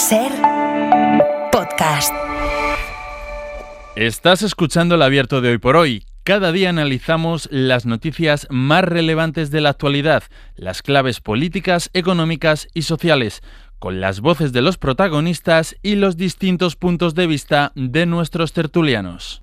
SER Podcast. Estás escuchando El Abierto de Hoy por Hoy. Cada día analizamos las noticias más relevantes de la actualidad, las claves políticas, económicas y sociales, con las voces de los protagonistas y los distintos puntos de vista de nuestros tertulianos.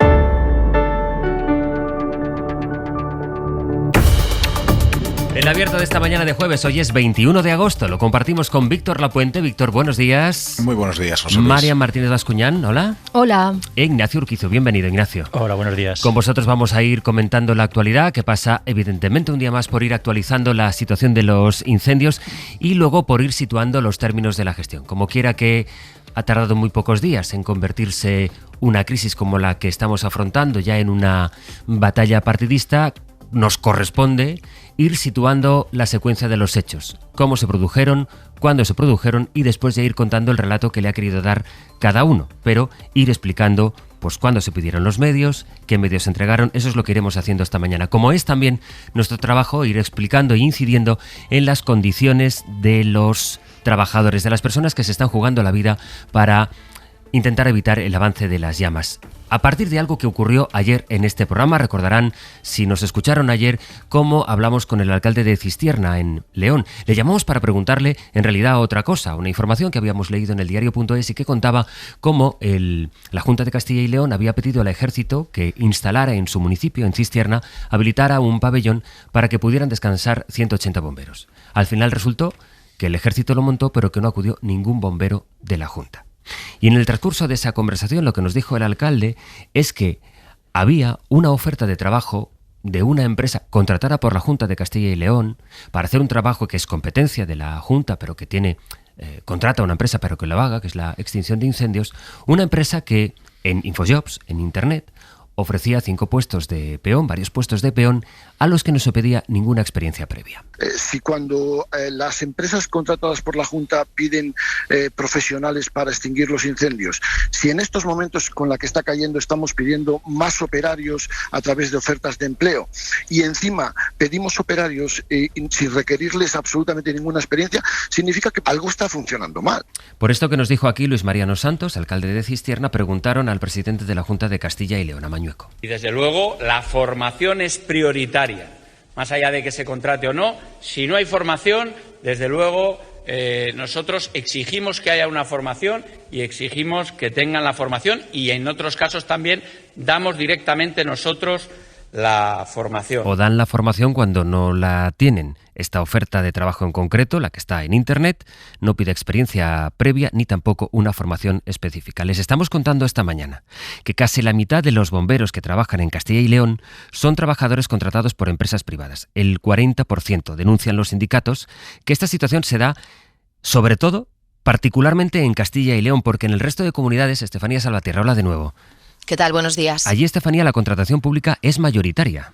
El Abierto de esta mañana de jueves, hoy es 21 de agosto, lo compartimos con Víctor Lapuente. Víctor, buenos días. Muy buenos días, José Luis. Marian Martínez Bascuñán, hola. Hola. Ignacio Urquizu, bienvenido, Ignacio. Hola, buenos días. Con vosotros vamos a ir comentando la actualidad, que pasa evidentemente un día más por ir actualizando la situación de los incendios y luego por ir situando los términos de la gestión. Como quiera que ha tardado muy pocos días en convertirse una crisis como la que estamos afrontando ya en una batalla partidista, nos corresponde ir situando la secuencia de los hechos, cómo se produjeron, cuándo se produjeron y después ya ir contando el relato que le ha querido dar cada uno, pero ir explicando pues cuándo se pidieron los medios, qué medios se entregaron. Eso es lo que iremos haciendo esta mañana. Como es también nuestro trabajo ir explicando e incidiendo en las condiciones de los trabajadores, de las personas que se están jugando la vida para intentar evitar el avance de las llamas. A partir de algo que ocurrió ayer en este programa, recordarán, si nos escucharon ayer, cómo hablamos con el alcalde de Cistierna, en León. Le llamamos para preguntarle, en realidad, otra cosa, una información que habíamos leído en el diario.es y que contaba cómo la Junta de Castilla y León había pedido al Ejército que instalara en su municipio, en Cistierna, habilitara un pabellón para que pudieran descansar 180 bomberos. Al final resultó que el Ejército lo montó, pero que no acudió ningún bombero de la Junta. Y en el transcurso de esa conversación lo que nos dijo el alcalde es que había una oferta de trabajo de una empresa contratada por la Junta de Castilla y León para hacer un trabajo que es competencia de la Junta, pero que tiene contrata a una empresa pero que lo haga, que es la extinción de incendios, una empresa que en Infojobs, en Internet, ofrecía 5 puestos de peón, varios puestos de peón, a los que no se pedía ninguna experiencia previa. Si cuando las empresas contratadas por la Junta piden profesionales para extinguir los incendios, si en estos momentos con la que está cayendo estamos pidiendo más operarios a través de ofertas de empleo y encima pedimos operarios sin requerirles absolutamente ninguna experiencia, significa que algo está funcionando mal. Por esto que nos dijo aquí Luis Mariano Santos, alcalde de Cistierna, preguntaron al presidente de la Junta de Castilla y León, a Mañueco. Y desde luego la formación es prioritaria. Más allá de que se contrate o no, si no hay formación, desde luego nosotros exigimos que haya una formación y exigimos que tengan la formación y en otros casos también damos directamente nosotros la formación. O dan la formación cuando no la tienen. Esta oferta de trabajo en concreto, la que está en Internet, no pide experiencia previa ni tampoco una formación específica. Les estamos contando esta mañana que casi la mitad de los bomberos que trabajan en Castilla y León son trabajadores contratados por empresas privadas. El 40% denuncian los sindicatos que esta situación se da, sobre todo, particularmente en Castilla y León, porque en el resto de comunidades, Estefanía Salvatierra, hola de nuevo. ¿Qué tal? Buenos días. Allí, Estefanía, la contratación pública es mayoritaria.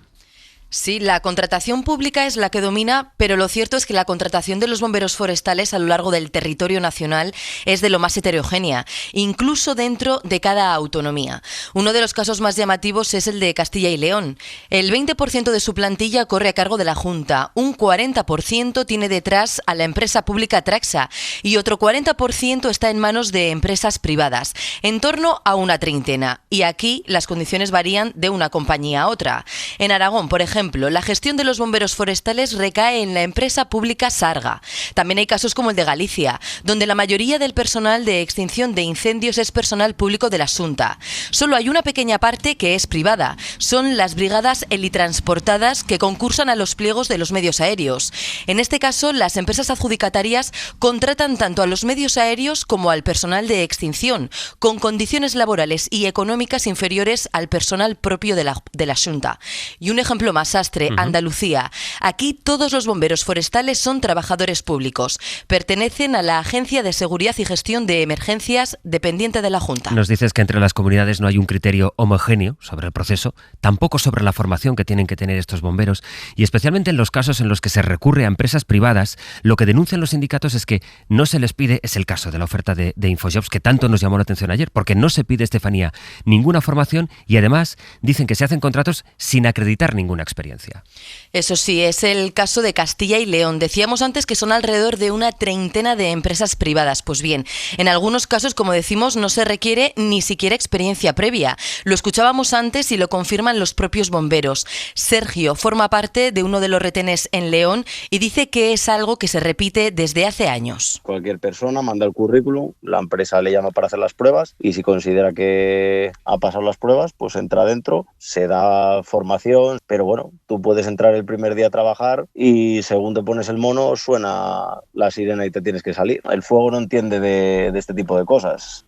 Sí, la contratación pública es la que domina, pero lo cierto es que la contratación de los bomberos forestales a lo largo del territorio nacional es de lo más heterogénea, incluso dentro de cada autonomía. Uno de los casos más llamativos es el de Castilla y León. El 20% de su plantilla corre a cargo de la Junta, un 40% tiene detrás a la empresa pública Traxa y otro 40% está en manos de empresas privadas, en torno a una treintena. Y aquí las condiciones varían de una compañía a otra. En Aragón, por ejemplo, la gestión de los bomberos forestales recae en la empresa pública Sarga. También hay casos como el de Galicia, donde la mayoría del personal de extinción de incendios es personal público de la Xunta. Solo hay una pequeña parte que es privada. Son las brigadas helitransportadas que concursan a los pliegos de los medios aéreos. En este caso, las empresas adjudicatarias contratan tanto a los medios aéreos como al personal de extinción, con condiciones laborales y económicas inferiores al personal propio de la Xunta. Y un ejemplo más, Sastre, Andalucía. Aquí todos los bomberos forestales son trabajadores públicos. Pertenecen a la Agencia de Seguridad y Gestión de Emergencias dependiente de la Junta. Nos dices que entre las comunidades no hay un criterio homogéneo sobre el proceso, tampoco sobre la formación que tienen que tener estos bomberos y especialmente en los casos en los que se recurre a empresas privadas, lo que denuncian los sindicatos es que no se les pide, es el caso de la oferta de Infojobs que tanto nos llamó la atención ayer, porque no se pide, Estefanía, ninguna formación y además dicen que se hacen contratos sin acreditar ninguna experiencia. experiencia. Eso sí, es el caso de Castilla y León. Decíamos antes que son alrededor de una treintena de empresas privadas. Pues bien, en algunos casos, como decimos, no se requiere ni siquiera experiencia previa. Lo escuchábamos antes y lo confirman los propios bomberos. Sergio forma parte de uno de los retenes en León y dice que es algo que se repite desde hace años. Cualquier persona manda el currículum, la empresa le llama para hacer las pruebas y si considera que ha pasado las pruebas, pues entra dentro, se da formación, pero bueno, tú puedes entrar el primer día a trabajar y según te pones el mono suena la sirena y te tienes que salir. El fuego no entiende de este tipo de cosas.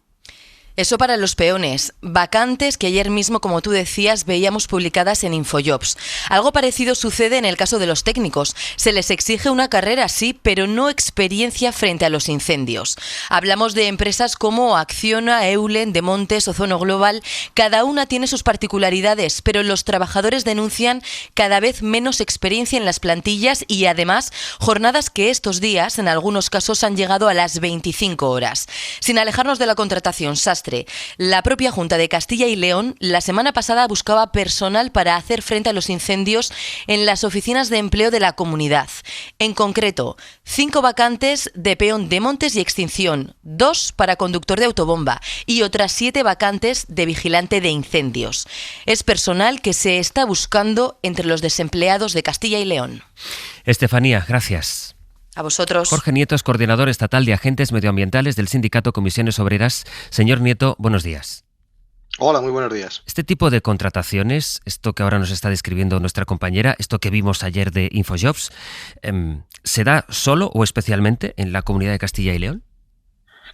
Eso para los peones, vacantes que ayer mismo, como tú decías, veíamos publicadas en Infojobs. Algo parecido sucede en el caso de los técnicos. Se les exige una carrera, sí, pero no experiencia frente a los incendios. Hablamos de empresas como Acciona, Eulen, Demontes, Ozono Global. Cada una tiene sus particularidades, pero los trabajadores denuncian cada vez menos experiencia en las plantillas y además jornadas que estos días, en algunos casos, han llegado a las 25 horas. Sin alejarnos de la contratación, Sastre, la propia Junta de Castilla y León la semana pasada buscaba personal para hacer frente a los incendios en las oficinas de empleo de la comunidad. En concreto, 5 vacantes de peón de montes y extinción, 2 para conductor de autobomba y otras 7 vacantes de vigilante de incendios. Es personal que se está buscando entre los desempleados de Castilla y León. Estefanía, gracias. A vosotros. Jorge Nieto es coordinador estatal de agentes medioambientales del sindicato Comisiones Obreras. Señor Nieto, buenos días. Hola, muy buenos días. Este tipo de contrataciones, esto que ahora nos está describiendo nuestra compañera, esto que vimos ayer de Infojobs, ¿se da solo o especialmente en la comunidad de Castilla y León?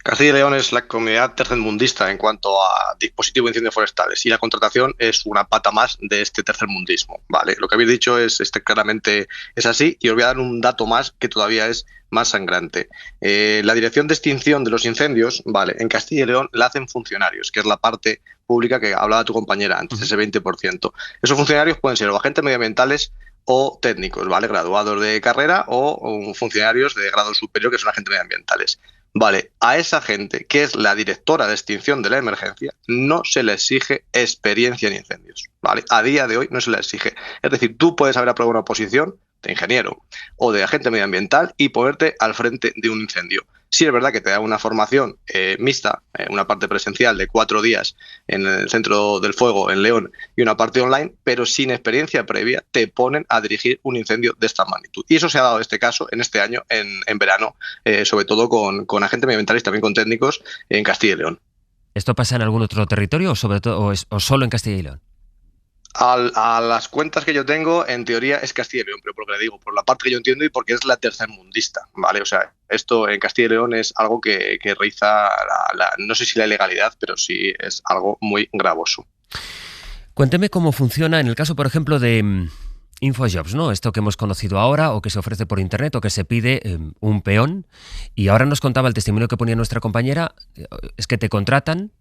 Castilla y León es la comunidad tercermundista en cuanto a dispositivos de incendios forestales y la contratación es una pata más de este tercermundismo. Vale, lo que habéis dicho claramente es así y os voy a dar un dato más que todavía es más sangrante. La Dirección de Extinción de los Incendios, vale, en Castilla y León la hacen funcionarios, que es la parte pública que hablaba tu compañera antes, ese 20%. Esos funcionarios pueden ser o agentes medioambientales o técnicos, ¿vale? Graduados de carrera o funcionarios de grado superior que son agentes medioambientales. Vale, a esa gente, que es la directora de extinción de la emergencia, no se le exige experiencia en incendios, ¿vale? A día de hoy no se le exige. Es decir, tú puedes haber aprobado una posición de ingeniero o de agente medioambiental y ponerte al frente de un incendio. Sí es verdad que te da una formación mixta, una parte presencial de 4 días en el Centro del Fuego en León y una parte online, pero sin experiencia previa te ponen a dirigir un incendio de esta magnitud. Y eso se ha dado este caso en este año, en verano, sobre todo con agentes medioambientales y también con técnicos en Castilla y León. ¿Esto pasa en algún otro territorio o sobre todo o solo en Castilla y León? A las cuentas que yo tengo, en teoría es Castilla y León, pero por lo que le digo, por la parte que yo entiendo y porque es la tercermundista, ¿vale? O sea, esto en Castilla y León es algo que riza no sé si la ilegalidad, pero sí es algo muy gravoso. Cuénteme cómo funciona en el caso, por ejemplo, de Infojobs, ¿no? Esto que hemos conocido ahora o que se ofrece por internet o que se pide un peón. Y ahora nos contaba el testimonio que ponía nuestra compañera, es que te contratan.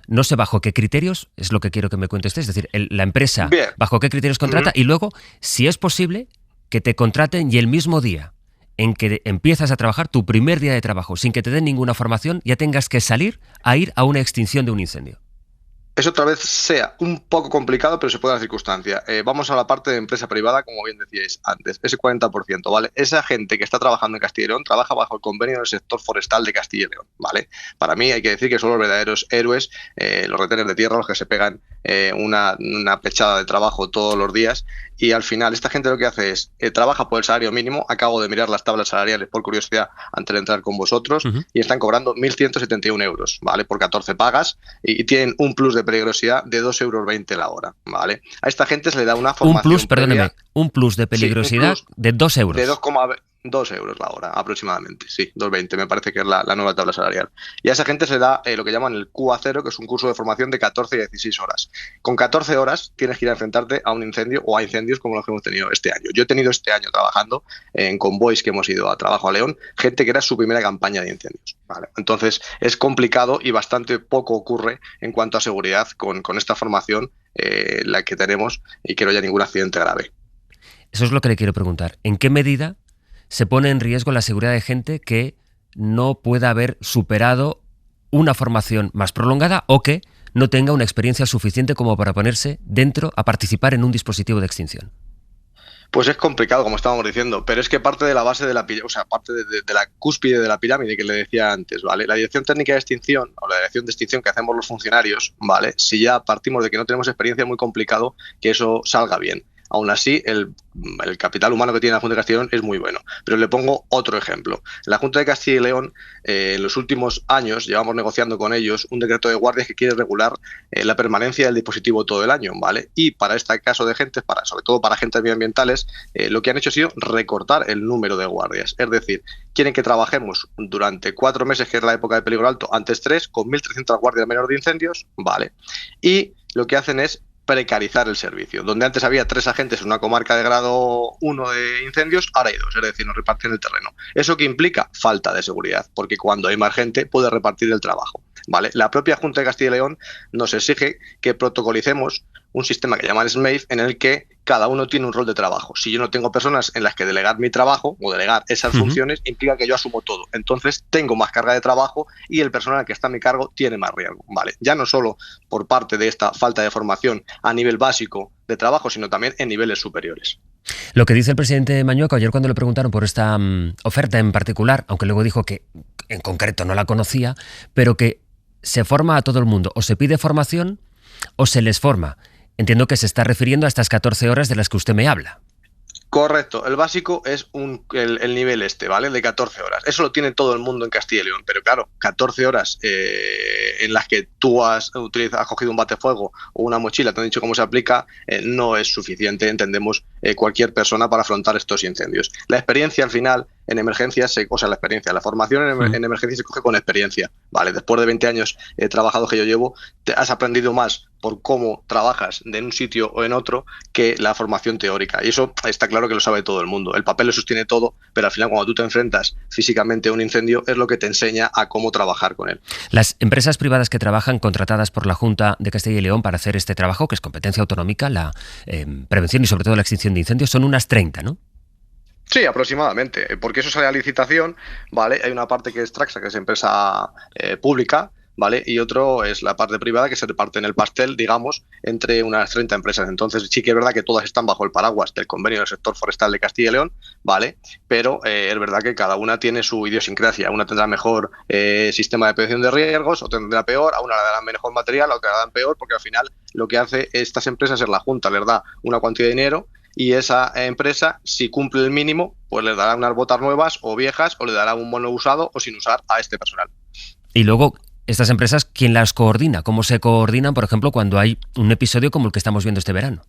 No sé bajo qué criterios, es lo que quiero que me cuentes, es decir, la empresa, bien, bajo qué criterios contrata y luego, si es posible, que te contraten y el mismo día en que empiezas a trabajar, tu primer día de trabajo, sin que te den ninguna formación, ya tengas que salir a ir a una extinción de un incendio. Eso otra vez sea un poco complicado, pero se puede dar la circunstancia. Vamos a la parte de empresa privada, como bien decíais antes, ese 40%, ¿vale? Esa gente que está trabajando en Castilla y León trabaja bajo el convenio del sector forestal de Castilla y León, ¿vale? Para mí hay que decir que son los verdaderos héroes, los retenes de tierra, los que se pegan una pechada de trabajo todos los días y al final esta gente lo que hace es trabaja por el salario mínimo. Acabo de mirar las tablas salariales por curiosidad antes de entrar con vosotros y están cobrando 1.171 euros, ¿vale? Por 14 pagas y tienen un plus de peligrosidad de 2,20 euros la hora, ¿vale? A esta gente se le da una formación un plus de peligrosidad de 2 euros. De 2,2 euros la hora, aproximadamente, sí, 2,20 me parece que es la nueva tabla salarial. Y a esa gente se le da lo que llaman el QA0, que es un curso de formación de 14 y 16 horas. Con 14 horas tienes que ir a enfrentarte a un incendio o a incendios como los que hemos tenido este año. Yo he tenido este año trabajando en convoys que hemos ido a trabajo a León, gente que era su primera campaña de incendios, ¿vale? Entonces es complicado y bastante poco ocurre en cuanto a seguridad con esta formación la que tenemos y que no haya ningún accidente grave. Eso es lo que le quiero preguntar. ¿En qué medida se pone en riesgo la seguridad de gente que no pueda haber superado una formación más prolongada o que no tenga una experiencia suficiente como para ponerse dentro a participar en un dispositivo de extinción? Pues es complicado, como estábamos diciendo, pero es que parte de la base de la pirámide, o sea, parte de la cúspide de la pirámide que le decía antes, ¿vale? La dirección técnica de extinción o la dirección de extinción que hacemos los funcionarios, ¿vale? Si ya partimos de que no tenemos experiencia, es muy complicado que eso salga bien. Aún así, el capital humano que tiene la Junta de Castilla y León es muy bueno. Pero le pongo otro ejemplo. La Junta de Castilla y León, en los últimos años, llevamos negociando con ellos un decreto de guardias que quiere regular la permanencia del dispositivo todo el año, ¿vale? Y para este caso de agentes, sobre todo para agentes medioambientales, lo que han hecho ha sido recortar el número de guardias. Es decir, quieren que trabajemos durante 4 meses, que es la época de peligro alto, antes 3, con 1.300 guardias menores de incendios, ¿vale? Y lo que hacen es precarizar el servicio. Donde antes había 3 agentes en una comarca de grado 1 de incendios, ahora hay 2, es decir, nos reparten el terreno. ¿Eso qué implica? Falta de seguridad, porque cuando hay más gente puede repartir el trabajo, ¿vale? La propia Junta de Castilla y León nos exige que protocolicemos un sistema que llaman SMAVE, en el que cada uno tiene un rol de trabajo. Si yo no tengo personas en las que delegar mi trabajo o delegar esas funciones, implica que yo asumo todo. Entonces tengo más carga de trabajo y el personal que está a mi cargo tiene más riesgo, ¿vale? Ya no solo por parte de esta falta de formación a nivel básico de trabajo, sino también en niveles superiores. Lo que dice el presidente Mañueco ayer cuando le preguntaron por esta oferta en particular, aunque luego dijo que en concreto no la conocía, pero que se forma a todo el mundo, o se pide formación o se les forma. Entiendo que se está refiriendo a estas 14 horas de las que usted me habla. Correcto, el básico es el nivel ¿vale? De 14 horas. Eso lo tiene todo el mundo en Castilla y León, pero claro, 14 horas en las que tú has cogido un batefuego o una mochila, te han dicho cómo se aplica, no es suficiente, entendemos, cualquier persona para afrontar estos incendios. La experiencia al final en emergencias, la formación en emergencias se coge con experiencia, ¿vale? Después de 20 años trabajado que yo llevo, has aprendido más por cómo trabajas en un sitio o en otro que la formación teórica. Y eso está claro que lo sabe todo el mundo. El papel lo sostiene todo, pero al final cuando tú te enfrentas físicamente a un incendio es lo que te enseña a cómo trabajar con él. Las empresas privadas que trabajan contratadas por la Junta de Castilla y León para hacer este trabajo, que es competencia autonómica, la prevención y sobre todo la extinción de incendios, son unas 30, ¿no? Sí, aproximadamente, porque eso sale a licitación, ¿vale? Hay una parte que es Traxa, que es empresa pública, ¿vale? Y otro es la parte privada, que se reparte en el pastel, digamos, entre unas 30 empresas. Entonces sí que es verdad que todas están bajo el paraguas del convenio del sector forestal de Castilla y León, ¿vale? Pero es verdad que cada una tiene su idiosincrasia. Una tendrá mejor sistema de prevención de riesgos, otra tendrá peor, a una le darán mejor material, a otra le darán peor, porque al final lo que hace estas empresas es la Junta, les da una cuantía de dinero y esa empresa, si cumple el mínimo, pues le dará unas botas nuevas o viejas o le dará un bono usado o sin usar a este personal. Y luego, estas empresas, ¿quién las coordina? ¿Cómo se coordinan, por ejemplo, cuando hay un episodio como el que estamos viendo este verano?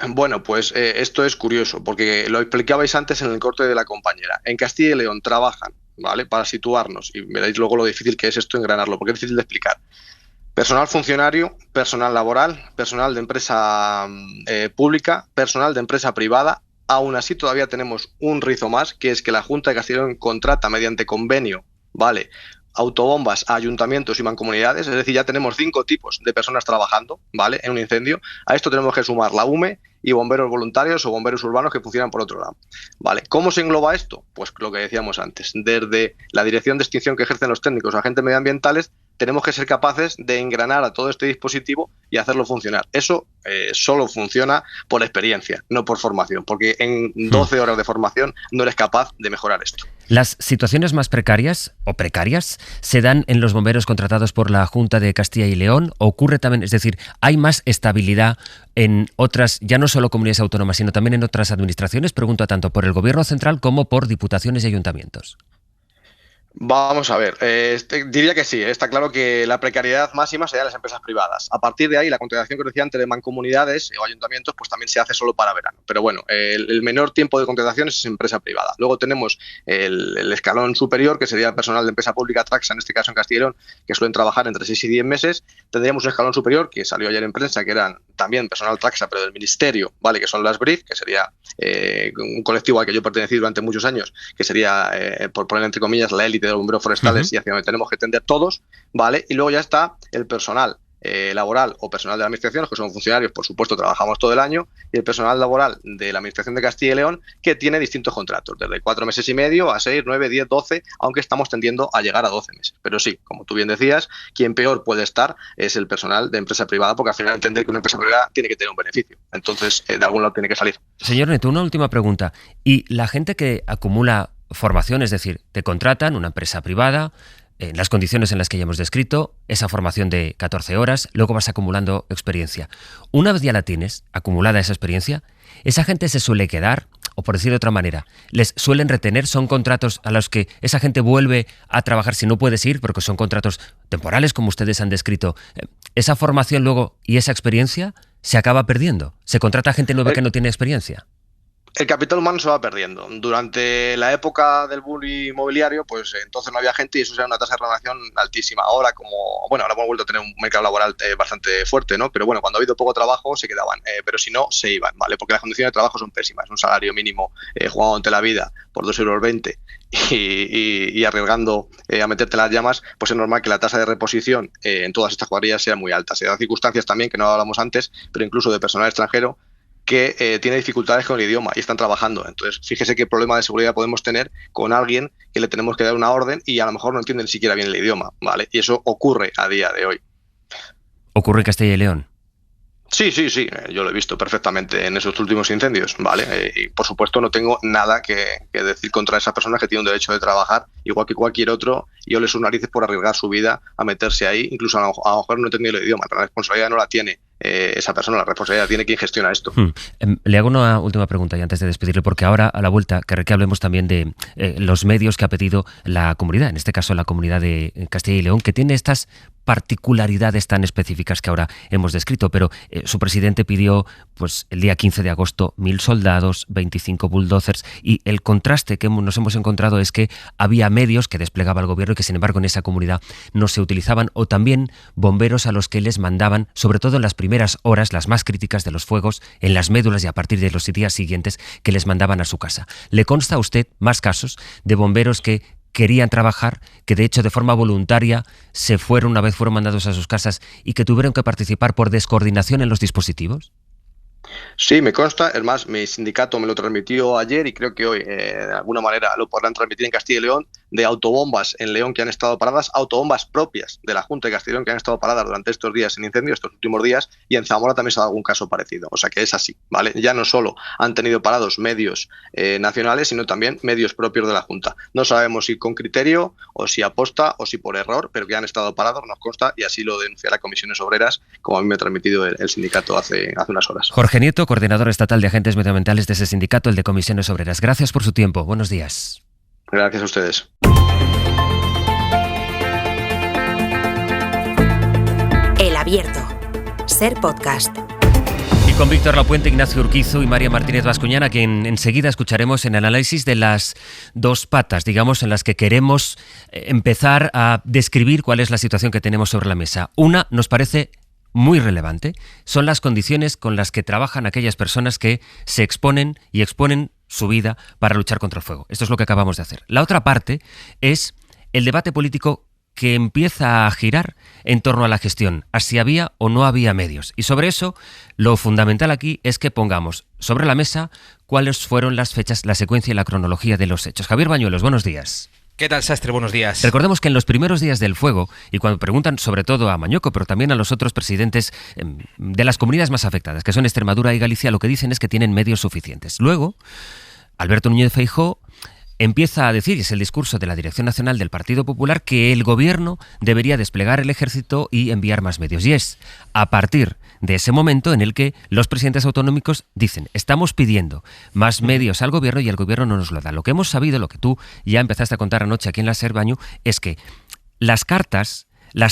Bueno, pues esto es curioso, porque lo explicabais antes en el corte de la compañera. En Castilla y León trabajan, ¿vale? Para situarnos, y veréis luego lo difícil que es esto engranarlo, porque es difícil de explicar. Personal funcionario, personal laboral, personal de empresa pública, personal de empresa privada. Aún así todavía tenemos un rizo más, que es que la Junta de Castilla y León contrata mediante convenio, ¿vale?, autobombas a ayuntamientos y mancomunidades, es decir, ya tenemos 5 tipos de personas trabajando, ¿vale?, en un incendio. A esto tenemos que sumar la UME y bomberos voluntarios o bomberos urbanos que funcionan por otro lado, ¿vale? ¿Cómo se engloba esto? Pues lo que decíamos antes, desde la dirección de extinción que ejercen los técnicos o agentes medioambientales, tenemos que ser capaces de engranar a todo este dispositivo y hacerlo funcionar. Eso solo funciona por experiencia, no por formación, porque en 12 horas de formación no eres capaz de mejorar esto. ¿Las situaciones más precarias o precarias se dan en los bomberos contratados por la Junta de Castilla y León? ¿Ocurre también, es decir, hay más estabilidad en otras, ya no solo comunidades autónomas, sino también en otras administraciones? Pregunto tanto por el Gobierno central como por diputaciones y ayuntamientos. Vamos a ver, diría que sí, está claro que la precariedad máxima sería en las empresas privadas. A partir de ahí, la contratación que decía antes de mancomunidades o ayuntamientos, pues también se hace solo para verano. Pero bueno, el menor tiempo de contratación es empresa privada. Luego tenemos el escalón superior, que sería el personal de empresa pública Traxa, en este caso en Castilla y León, que suelen trabajar entre 6 y 10 meses. Tendríamos un escalón superior, que salió ayer en prensa, que eran también personal Traxa, pero del Ministerio, ¿vale?, que son las BRIF, que sería un colectivo al que yo pertenecí durante muchos años, que sería, por poner entre comillas, la élite de los bomberos forestales y hacia donde tenemos que tender todos, ¿vale? Y luego ya está el personal laboral o personal de la Administración, los que son funcionarios, por supuesto, trabajamos todo el año, y el personal laboral de la Administración de Castilla y León, que tiene distintos contratos, desde 4 meses y medio a 6, 9, 10, 12, aunque estamos tendiendo a llegar a 12 meses. Pero sí, como tú bien decías, quien peor puede estar es el personal de empresa privada, porque al final entender que una empresa privada tiene que tener un beneficio. Entonces, de algún lado tiene que salir. Señor Neto, una última pregunta. ¿Y la gente que acumula formación, es decir, te contratan una empresa privada, en las condiciones en las que ya hemos descrito, esa formación de 14 horas, luego vas acumulando experiencia? Una vez ya la tienes, acumulada esa experiencia, ¿esa gente se suele quedar? O por decir de otra manera, ¿les suelen retener? ¿Son contratos a los que esa gente vuelve a trabajar si no puedes ir? Porque son contratos temporales, como ustedes han descrito. ¿Esa formación luego y esa experiencia se acaba perdiendo? ¿Se contrata a gente nueva que no tiene experiencia? El capital humano se va perdiendo. Durante la época del boom inmobiliario, pues entonces no había gente y eso era una tasa de renovación altísima. Ahora ahora hemos vuelto a tener un mercado laboral bastante fuerte, ¿no? Pero bueno, cuando ha habido poco trabajo se quedaban, pero si no, se iban, ¿vale? Porque las condiciones de trabajo son pésimas. Un salario mínimo jugado ante la vida por 2,20 € y arriesgando a meterte en las llamas, pues es normal que la tasa de reposición en todas estas cuadrillas sea muy alta. Se dan circunstancias también, que no hablamos antes, pero incluso de personal extranjero, que tiene dificultades con el idioma y están trabajando. Entonces, fíjese qué problema de seguridad podemos tener con alguien que le tenemos que dar una orden y a lo mejor no entiende ni siquiera bien el idioma, ¿vale? Y eso ocurre a día de hoy. ¿Ocurre en Castilla y León? Sí, yo lo he visto perfectamente en esos últimos incendios, ¿vale? Y por supuesto no tengo nada que decir contra esas personas que tienen un derecho de trabajar, igual que cualquier otro, y ole sus narices por arriesgar su vida a meterse ahí, incluso a lo mejor no entiende el idioma, la responsabilidad no la tiene esa persona, la responsabilidad tiene quien gestiona esto. Le hago una última pregunta y antes de despedirle, porque ahora a la vuelta querré que hablemos también de los medios que ha pedido la comunidad, en este caso la comunidad de Castilla y León, que tiene estas particularidades tan específicas que ahora hemos descrito, pero su presidente pidió pues el día 15 de agosto 1.000 soldados, 25 bulldozers, y el contraste que nos hemos encontrado es que había medios que desplegaba el gobierno y que sin embargo en esa comunidad no se utilizaban, o también bomberos a los que les mandaban, sobre todo en las primeras horas, las más críticas de los fuegos, en las médulas y a partir de los días siguientes, que les mandaban a su casa. ¿Le consta a usted más casos de bomberos que querían trabajar, que de hecho de forma voluntaria una vez fueron mandados a sus casas y que tuvieron que participar por descoordinación en los dispositivos? Sí, me consta. Es más, mi sindicato me lo transmitió ayer y creo que hoy de alguna manera lo podrán transmitir en Castilla y León, de autobombas en León que han estado paradas, autobombas propias de la Junta de Castilla y León que han estado paradas durante estos días en incendios, estos últimos días, y en Zamora también se ha dado algún caso parecido. O sea que es así, ¿vale? Ya no solo han tenido parados medios nacionales, sino también medios propios de la Junta. No sabemos si con criterio o si aposta o si por error, pero que han estado parados, nos consta, y así lo denunciará Comisiones Obreras, como a mí me ha transmitido el sindicato hace unas horas. Jorge Nieto, coordinador estatal de agentes medioambientales de ese sindicato, el de Comisiones Obreras. Gracias por su tiempo. Buenos días. Gracias a ustedes. El Abierto. Ser podcast. Y con Víctor Lapuente, Ignacio Urquizu y María Martínez Bascuñán, a quien enseguida escucharemos en el análisis de las dos patas, digamos, en las que queremos empezar a describir cuál es la situación que tenemos sobre la mesa. Una nos parece muy relevante, son las condiciones con las que trabajan aquellas personas que se exponen y exponen su vida para luchar contra el fuego. Esto es lo que acabamos de hacer. La otra parte es el debate político que empieza a girar en torno a la gestión, a si había o no había medios. Y sobre eso, lo fundamental aquí es que pongamos sobre la mesa cuáles fueron las fechas, la secuencia y la cronología de los hechos. Javier Bañuelos, buenos días. ¿Qué tal, Sastre? Buenos días. Recordemos que en los primeros días del fuego, y cuando preguntan sobre todo a Mañoco, pero también a los otros presidentes de las comunidades más afectadas, que son Extremadura y Galicia, lo que dicen es que tienen medios suficientes. Luego, Alberto Núñez Feijóo empieza a decir, y es el discurso de la Dirección Nacional del Partido Popular, que el gobierno debería desplegar el ejército y enviar más medios. Y es a partir de ese momento en el que los presidentes autonómicos dicen, estamos pidiendo más medios al gobierno y el gobierno no nos lo da. Lo que hemos sabido, lo que tú ya empezaste a contar anoche aquí en la SER, Bañu, es que las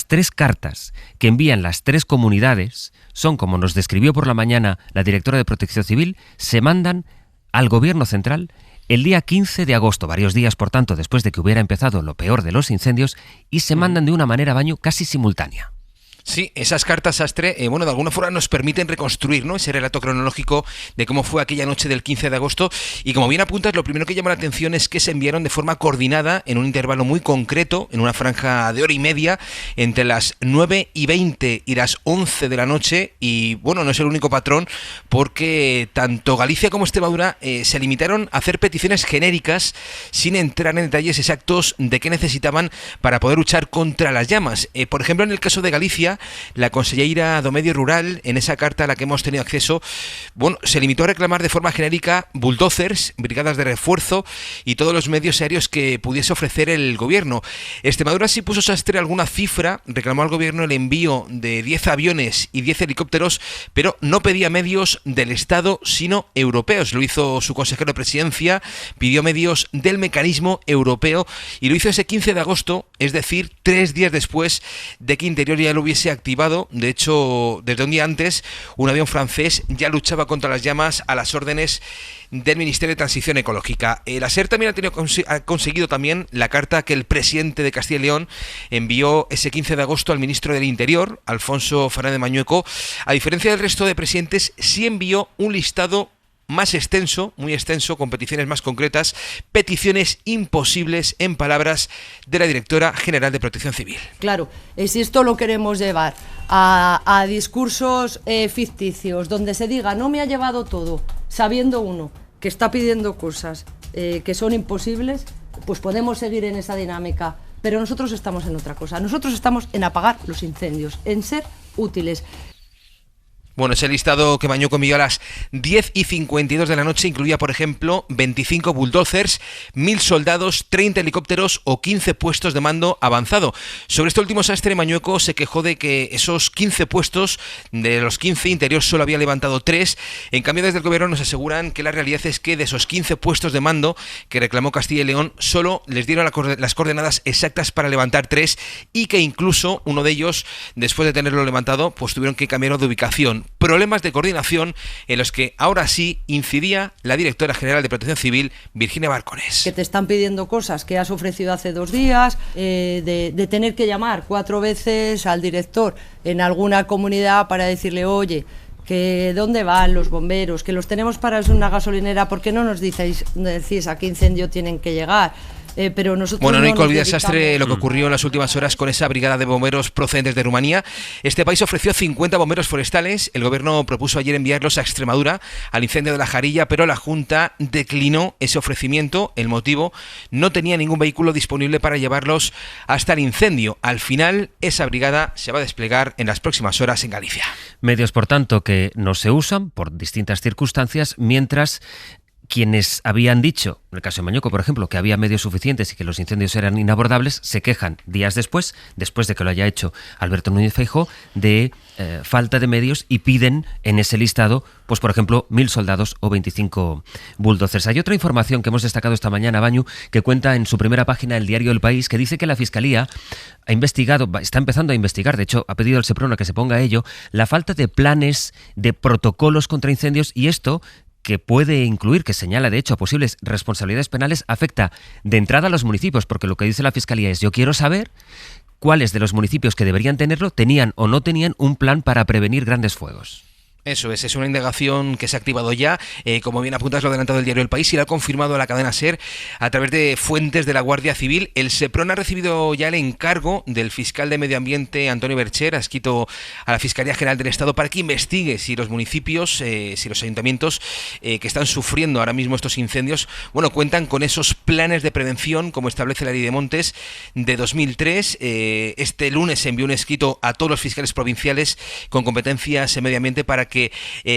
tres cartas que envían las tres comunidades son, como nos describió por la mañana la directora de Protección Civil, se mandan al gobierno central el día 15 de agosto, varios días, por tanto, después de que hubiera empezado lo peor de los incendios, y se mandan de una manera, Bañu, casi simultánea. Sí, esas cartas sastre, de alguna forma nos permiten reconstruir, ¿no?, ese relato cronológico de cómo fue aquella noche del 15 de agosto. Y como bien apuntas, lo primero que llama la atención es que se enviaron de forma coordinada, en un intervalo muy concreto, en una franja de hora y media, entre las 9:20 y las 11 de la noche. Y no es el único patrón, porque tanto Galicia como Extremadura se limitaron a hacer peticiones genéricas, sin entrar en detalles exactos de qué necesitaban para poder luchar contra las llamas. Por ejemplo, en el caso de Galicia, la conselleira do Medio Rural, en esa carta a la que hemos tenido acceso, se limitó a reclamar de forma genérica bulldozers, brigadas de refuerzo y todos los medios aéreos que pudiese ofrecer el gobierno. Extremadura sí puso sastre alguna cifra, reclamó al gobierno el envío de 10 aviones y 10 helicópteros, pero no pedía medios del Estado, sino europeos. Lo hizo su consejero de presidencia, pidió medios del mecanismo europeo y lo hizo ese 15 de agosto, es decir, 3 días después de que Interior ya lo hubiese activado. De hecho, desde un día antes, un avión francés ya luchaba contra las llamas a las órdenes del Ministerio de Transición Ecológica. La SER también ha conseguido también la carta que el presidente de Castilla y León envió ese 15 de agosto al ministro del Interior, Alfonso Fernández Mañueco. A diferencia del resto de presidentes, sí envió un listado más extenso, muy extenso, con peticiones más concretas, peticiones imposibles, en palabras de la directora general de Protección Civil. Claro, si esto lo queremos llevar a discursos ficticios, donde se diga no me ha llevado todo, sabiendo uno que está pidiendo cosas que son imposibles, pues podemos seguir en esa dinámica. Pero nosotros estamos en otra cosa, nosotros estamos en apagar los incendios, en ser útiles. Ese listado que Mañueco envió a las 10:52 de la noche incluía, por ejemplo, 25 bulldozers, 1.000 soldados, 30 helicópteros o 15 puestos de mando avanzado. Sobre este último sastre, Mañueco se quejó de que esos 15 puestos, de los 15, Interior solo había levantado 3. En cambio, desde el gobierno nos aseguran que la realidad es que de esos 15 puestos de mando que reclamó Castilla y León, solo les dieron las coordenadas exactas para levantar 3, y que incluso uno de ellos, después de tenerlo levantado, pues tuvieron que cambiarlo de ubicación. Problemas de coordinación en los que ahora sí incidía la directora general de Protección Civil, Virginia Barcones. Que te están pidiendo cosas que has ofrecido hace 2 días, de tener que llamar 4 veces al director en alguna comunidad para decirle, oye, que dónde van los bomberos, que los tenemos para una gasolinera, ¿por qué no nos decís a qué incendio tienen que llegar? Pero nosotros no hay que olvidar, Sastre, lo que ocurrió en las últimas horas con esa brigada de bomberos procedentes de Rumanía. Este país ofreció 50 bomberos forestales. El gobierno propuso ayer enviarlos a Extremadura al incendio de la Jarilla, pero la Junta declinó ese ofrecimiento. El motivo: no tenía ningún vehículo disponible para llevarlos hasta el incendio. Al final, esa brigada se va a desplegar en las próximas horas en Galicia. Medios, por tanto, que no se usan por distintas circunstancias, mientras quienes habían dicho, en el caso de Mañueco, por ejemplo, que había medios suficientes y que los incendios eran inabordables, se quejan días después de que lo haya hecho Alberto Núñez Feijóo, de falta de medios, y piden en ese listado, pues por ejemplo, 1.000 soldados o 25 bulldozers. Hay otra información que hemos destacado esta mañana, Bañu, que cuenta en su primera página el diario El País, que dice que la Fiscalía ha investigado, está empezando a investigar, de hecho ha pedido al Seprona que se ponga a ello, la falta de planes, de protocolos contra incendios, y esto, que puede incluir, que señala de hecho a posibles responsabilidades penales, afecta de entrada a los municipios, porque lo que dice la Fiscalía es: yo quiero saber cuáles de los municipios que deberían tenerlo tenían o no tenían un plan para prevenir grandes fuegos. Eso es una indagación que se ha activado ya, como bien apuntas, lo ha adelantado el diario El País y lo ha confirmado la cadena SER a través de fuentes de la Guardia Civil. El Seprona ha recibido ya el encargo del fiscal de Medio Ambiente, Antonio Bercher, adscrito a la Fiscalía General del Estado, para que investigue si los municipios, si los ayuntamientos que están sufriendo ahora mismo estos incendios, cuentan con esos planes de prevención, como establece la Ley de Montes de 2003. Este lunes se envió un escrito a todos los fiscales provinciales con competencias en medio ambiente para que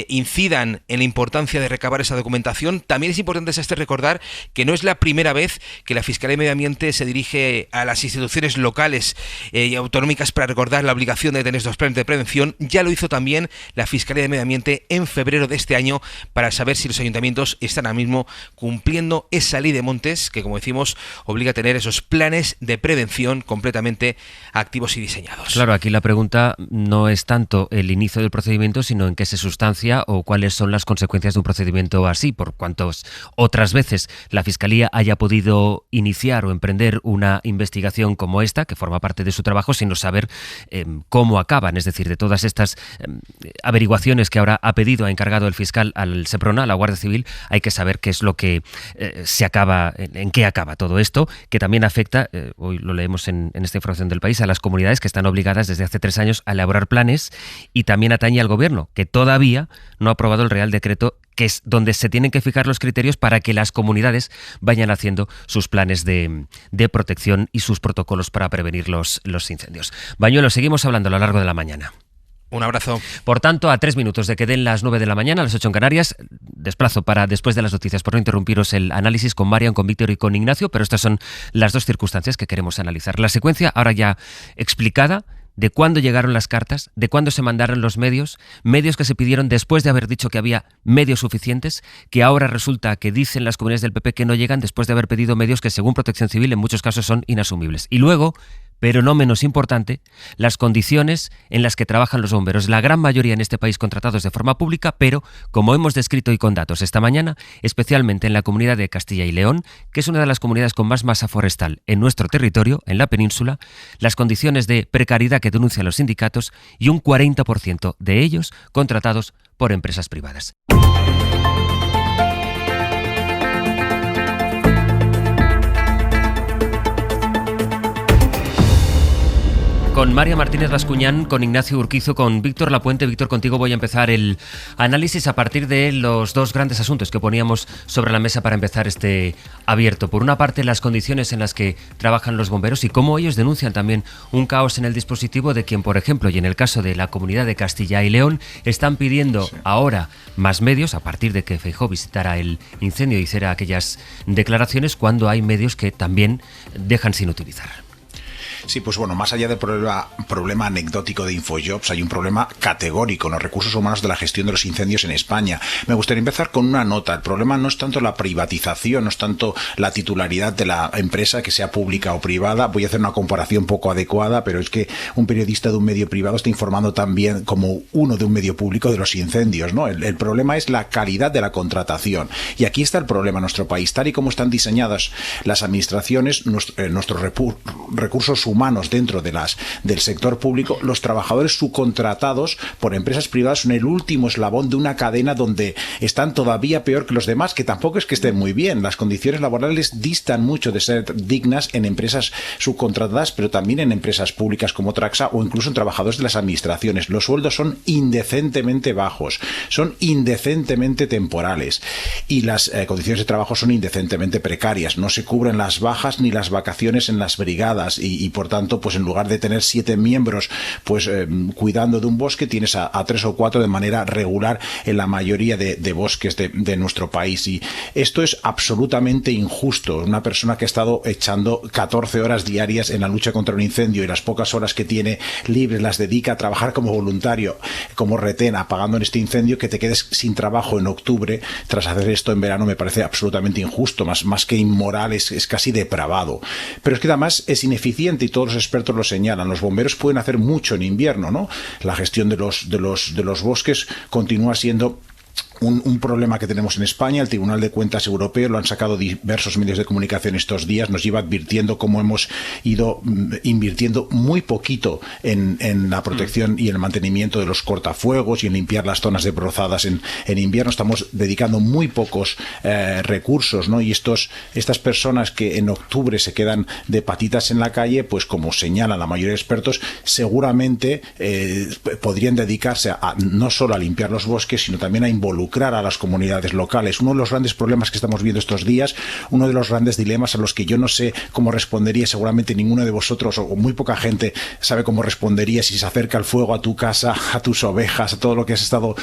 incidan en la importancia de recabar esa documentación. También es importante recordar que no es la primera vez que la Fiscalía de Medio Ambiente se dirige a las instituciones locales y autonómicas para recordar la obligación de tener estos planes de prevención. Ya lo hizo también la Fiscalía de Medio Ambiente en febrero de este año, para saber si los ayuntamientos están ahora mismo cumpliendo esa Ley de Montes, que, como decimos, obliga a tener esos planes de prevención completamente activos y diseñados. Claro, aquí la pregunta no es tanto el inicio del procedimiento, sino en qué qué se sustancia o cuáles son las consecuencias de un procedimiento así, por cuantas otras veces la Fiscalía haya podido iniciar o emprender una investigación como esta, que forma parte de su trabajo, sin no saber cómo acaban. Es decir, de todas estas averiguaciones que ahora ha pedido, ha encargado el fiscal al Seprona, a la Guardia Civil, hay que saber qué es lo que se acaba, en qué acaba todo esto, que también afecta, hoy lo leemos en esta información del País, a las comunidades que están obligadas desde hace 3 años a elaborar planes, y también atañe al Gobierno, que todavía no ha aprobado el Real Decreto, que es donde se tienen que fijar los criterios para que las comunidades vayan haciendo sus planes de protección y sus protocolos para prevenir los incendios. Bañuelo, seguimos hablando a lo largo de la mañana. Un abrazo. Por tanto, a 3 minutos de que den las 9 de la mañana, a las 8 en Canarias, desplazo para después de las noticias, por no interrumpiros el análisis con Marian, con Víctor y con Ignacio, pero estas son las 2 circunstancias que queremos analizar. La secuencia, ahora ya explicada, de cuándo llegaron las cartas, de cuándo se mandaron los medios que se pidieron después de haber dicho que había medios suficientes, que ahora resulta que dicen las comunidades del PP que no llegan después de haber pedido medios que, según Protección Civil, en muchos casos son inasumibles. Y luego, pero no menos importante, las condiciones en las que trabajan los bomberos. La gran mayoría en este país contratados de forma pública, pero, como hemos descrito y con datos esta mañana, especialmente en la comunidad de Castilla y León, que es una de las comunidades con más masa forestal en nuestro territorio, en la península, las condiciones de precariedad que denuncian los sindicatos y un 40% de ellos contratados por empresas privadas. Con María Martínez Bascuñán, con Ignacio Urquizo, con Víctor Lapuente. Víctor, contigo voy a empezar el análisis a partir de los 2 grandes asuntos que poníamos sobre la mesa para empezar este abierto. Por una parte, las condiciones en las que trabajan los bomberos y cómo ellos denuncian también un caos en el dispositivo de quien, por ejemplo, y en el caso de la comunidad de Castilla y León, están pidiendo ahora más medios, a partir de que Feijóo visitara el incendio y hiciera aquellas declaraciones, cuando hay medios que también dejan sin utilizar. Sí, pues bueno, más allá del problema anecdótico de Infojobs, hay un problema categórico en los recursos humanos de la gestión de los incendios en España. Me gustaría empezar con una nota. El problema no es tanto la privatización, no es tanto la titularidad de la empresa, que sea pública o privada. Voy a hacer una comparación poco adecuada, pero es que un periodista de un medio privado está informando también como uno de un medio público de los incendios, ¿no? El problema es la calidad de la contratación. Y aquí está el problema en nuestro país. Tal y como están diseñadas las administraciones, nuestros recursos humanos dentro del sector público, los trabajadores subcontratados por empresas privadas son el último eslabón de una cadena donde están todavía peor que los demás, que tampoco es que estén muy bien. Las condiciones laborales distan mucho de ser dignas en empresas subcontratadas, pero también en empresas públicas como Traxa o incluso en trabajadores de las administraciones. Los sueldos son indecentemente bajos, son indecentemente temporales y las condiciones de trabajo son indecentemente precarias. No se cubren las bajas ni las vacaciones en las brigadas y por tanto, pues en lugar de tener 7 miembros pues cuidando de un bosque, tienes a 3 o 4 de manera regular en la mayoría de bosques de nuestro país. Y esto es absolutamente injusto. Una persona que ha estado echando 14 horas diarias en la lucha contra un incendio y las pocas horas que tiene libres las dedica a trabajar como voluntario, como retén, apagando en este incendio, que te quedes sin trabajo en octubre tras hacer esto en verano me parece absolutamente injusto, más que inmoral, es casi depravado. Pero es que además es ineficiente y todos los expertos lo señalan. Los bomberos pueden hacer mucho en invierno, ¿no? La gestión de los bosques continúa siendo un problema que tenemos en España. El Tribunal de Cuentas Europeo, lo han sacado diversos medios de comunicación estos días, nos lleva advirtiendo cómo hemos ido invirtiendo muy poquito en la protección y el mantenimiento de los cortafuegos y en limpiar las zonas desbrozadas en invierno. Estamos dedicando muy pocos recursos, ¿no? Y estas personas que en octubre se quedan de patitas en la calle, pues como señalan la mayoría de expertos, seguramente podrían dedicarse no solo a limpiar los bosques, sino también a involucrar a las comunidades locales. Uno de los grandes problemas que estamos viendo estos días, uno de los grandes dilemas a los que yo no sé cómo respondería, seguramente ninguno de vosotros o muy poca gente sabe cómo respondería si se acerca el fuego a tu casa, a tus ovejas, a todo lo que has estado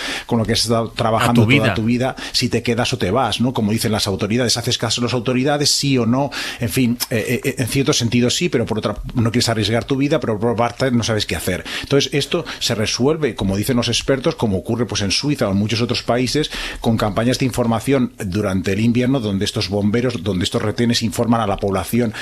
trabajando toda tu vida, si te quedas o te vas, ¿no? Como dicen las autoridades, ¿haces caso a las autoridades? Sí o no. En fin, en cierto sentido sí, pero por otra no quieres arriesgar tu vida, pero por otra parte no sabes qué hacer. Entonces esto se resuelve, como dicen los expertos, como ocurre pues en Suiza o en muchos otros países, países, con campañas de información durante el invierno, donde estos bomberos, donde estos retenes informan a la población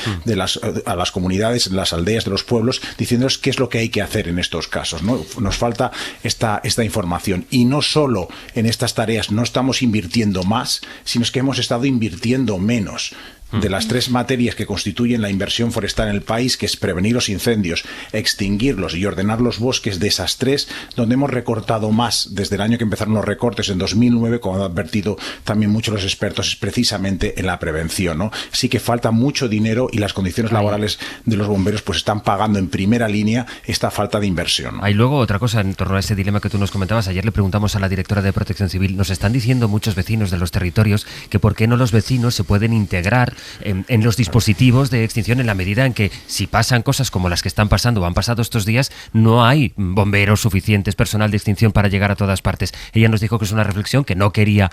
a las comunidades, las aldeas de los pueblos, diciéndoles qué es lo que hay que hacer en estos casos, ¿no? Nos falta esta información. Y no solo en estas tareas no estamos invirtiendo más, sino es que hemos estado invirtiendo menos. De las 3 materias que constituyen la inversión forestal en el país, que es prevenir los incendios, extinguirlos y ordenar los bosques, de esas 3, donde hemos recortado más desde el año que empezaron los recortes en 2009, como han advertido también muchos los expertos, es precisamente en la prevención, ¿no? Sí que falta mucho dinero y las condiciones laborales de los bomberos pues están pagando en primera línea esta falta de inversión, ¿no? Hay luego otra cosa en torno a ese dilema que tú nos comentabas. Ayer le preguntamos a la directora de Protección Civil, nos están diciendo muchos vecinos de los territorios que por qué no los vecinos se pueden integrar en los dispositivos de extinción, en la medida en que si pasan cosas como las que están pasando o han pasado estos días, no hay bomberos suficientes, personal de extinción para llegar a todas partes. Ella nos dijo que es una reflexión, que no quería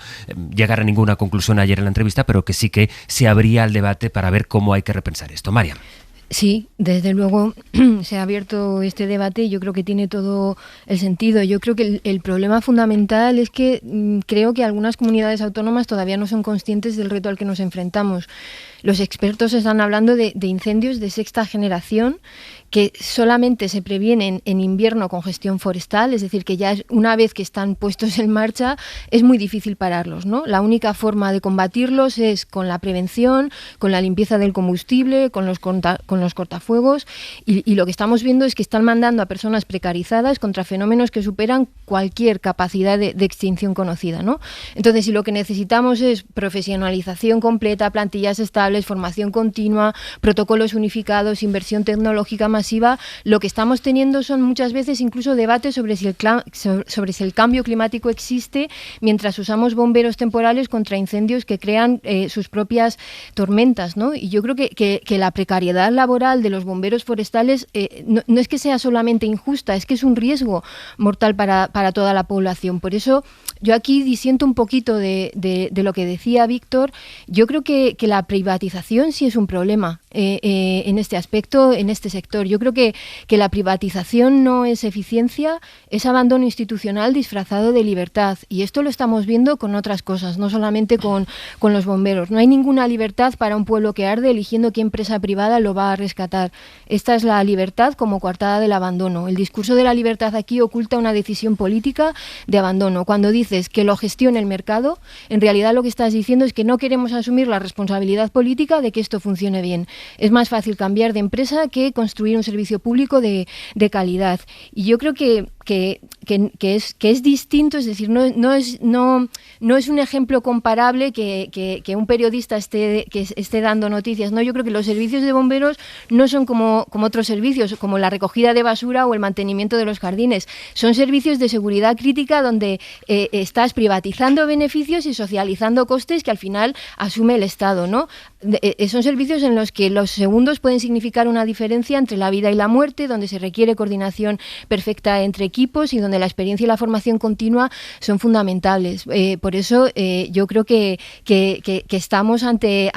llegar a ninguna conclusión ayer en la entrevista, pero que sí que se abría al debate para ver cómo hay que repensar esto. Mariam. Sí, desde luego se ha abierto este debate y yo creo que tiene todo el sentido. Yo creo que el problema fundamental es que creo que algunas comunidades autónomas todavía no son conscientes del reto al que nos enfrentamos. Los expertos están hablando de incendios de 6ª generación que solamente se previenen en invierno con gestión forestal, es decir, que ya una vez que están puestos en marcha es muy difícil pararlos, ¿no? La única forma de combatirlos es con la prevención, con la limpieza del combustible, con los cortafuegos y lo que estamos viendo es que están mandando a personas precarizadas contra fenómenos que superan cualquier capacidad de extinción conocida, ¿no? Entonces, si lo que necesitamos es profesionalización completa, plantillas estables, formación continua, protocolos unificados, inversión tecnológica masiva, lo que estamos teniendo son muchas veces incluso debates sobre si el cambio climático existe mientras usamos bomberos temporales contra incendios que crean sus propias tormentas, ¿no? Y yo creo que la precariedad laboral de los bomberos forestales no es que sea solamente injusta, es que es un riesgo mortal para toda la población. Por eso yo aquí disiento un poquito de lo que decía Víctor. Yo creo que la privatización sí es un problema en este aspecto, en este sector. Yo creo que la privatización no es eficiencia, es abandono institucional disfrazado de libertad. Y esto lo estamos viendo con otras cosas, no solamente con los bomberos. No hay ninguna libertad para un pueblo que arde eligiendo qué empresa privada lo va a rescatar. Esta es la libertad como coartada del abandono. El discurso de la libertad aquí oculta una decisión política de abandono. Cuando dices que lo gestione el mercado, en realidad lo que estás diciendo es que no queremos asumir la responsabilidad política de que esto funcione bien. Es más fácil cambiar de empresa que construir un servicio público de calidad. Y yo creo que es distinto, es decir, no es un ejemplo comparable que un periodista esté dando noticias. No, yo creo que los servicios de bomberos no son como otros servicios, como la recogida de basura o el mantenimiento de los jardines. Son servicios de seguridad crítica donde estás privatizando beneficios y socializando costes que al final asume el Estado, ¿no? Son servicios en los que los segundos pueden significar una diferencia entre la vida y la muerte, donde se requiere coordinación perfecta entre equipos y donde la experiencia y la formación continua son fundamentales. Por eso yo creo que estamos ante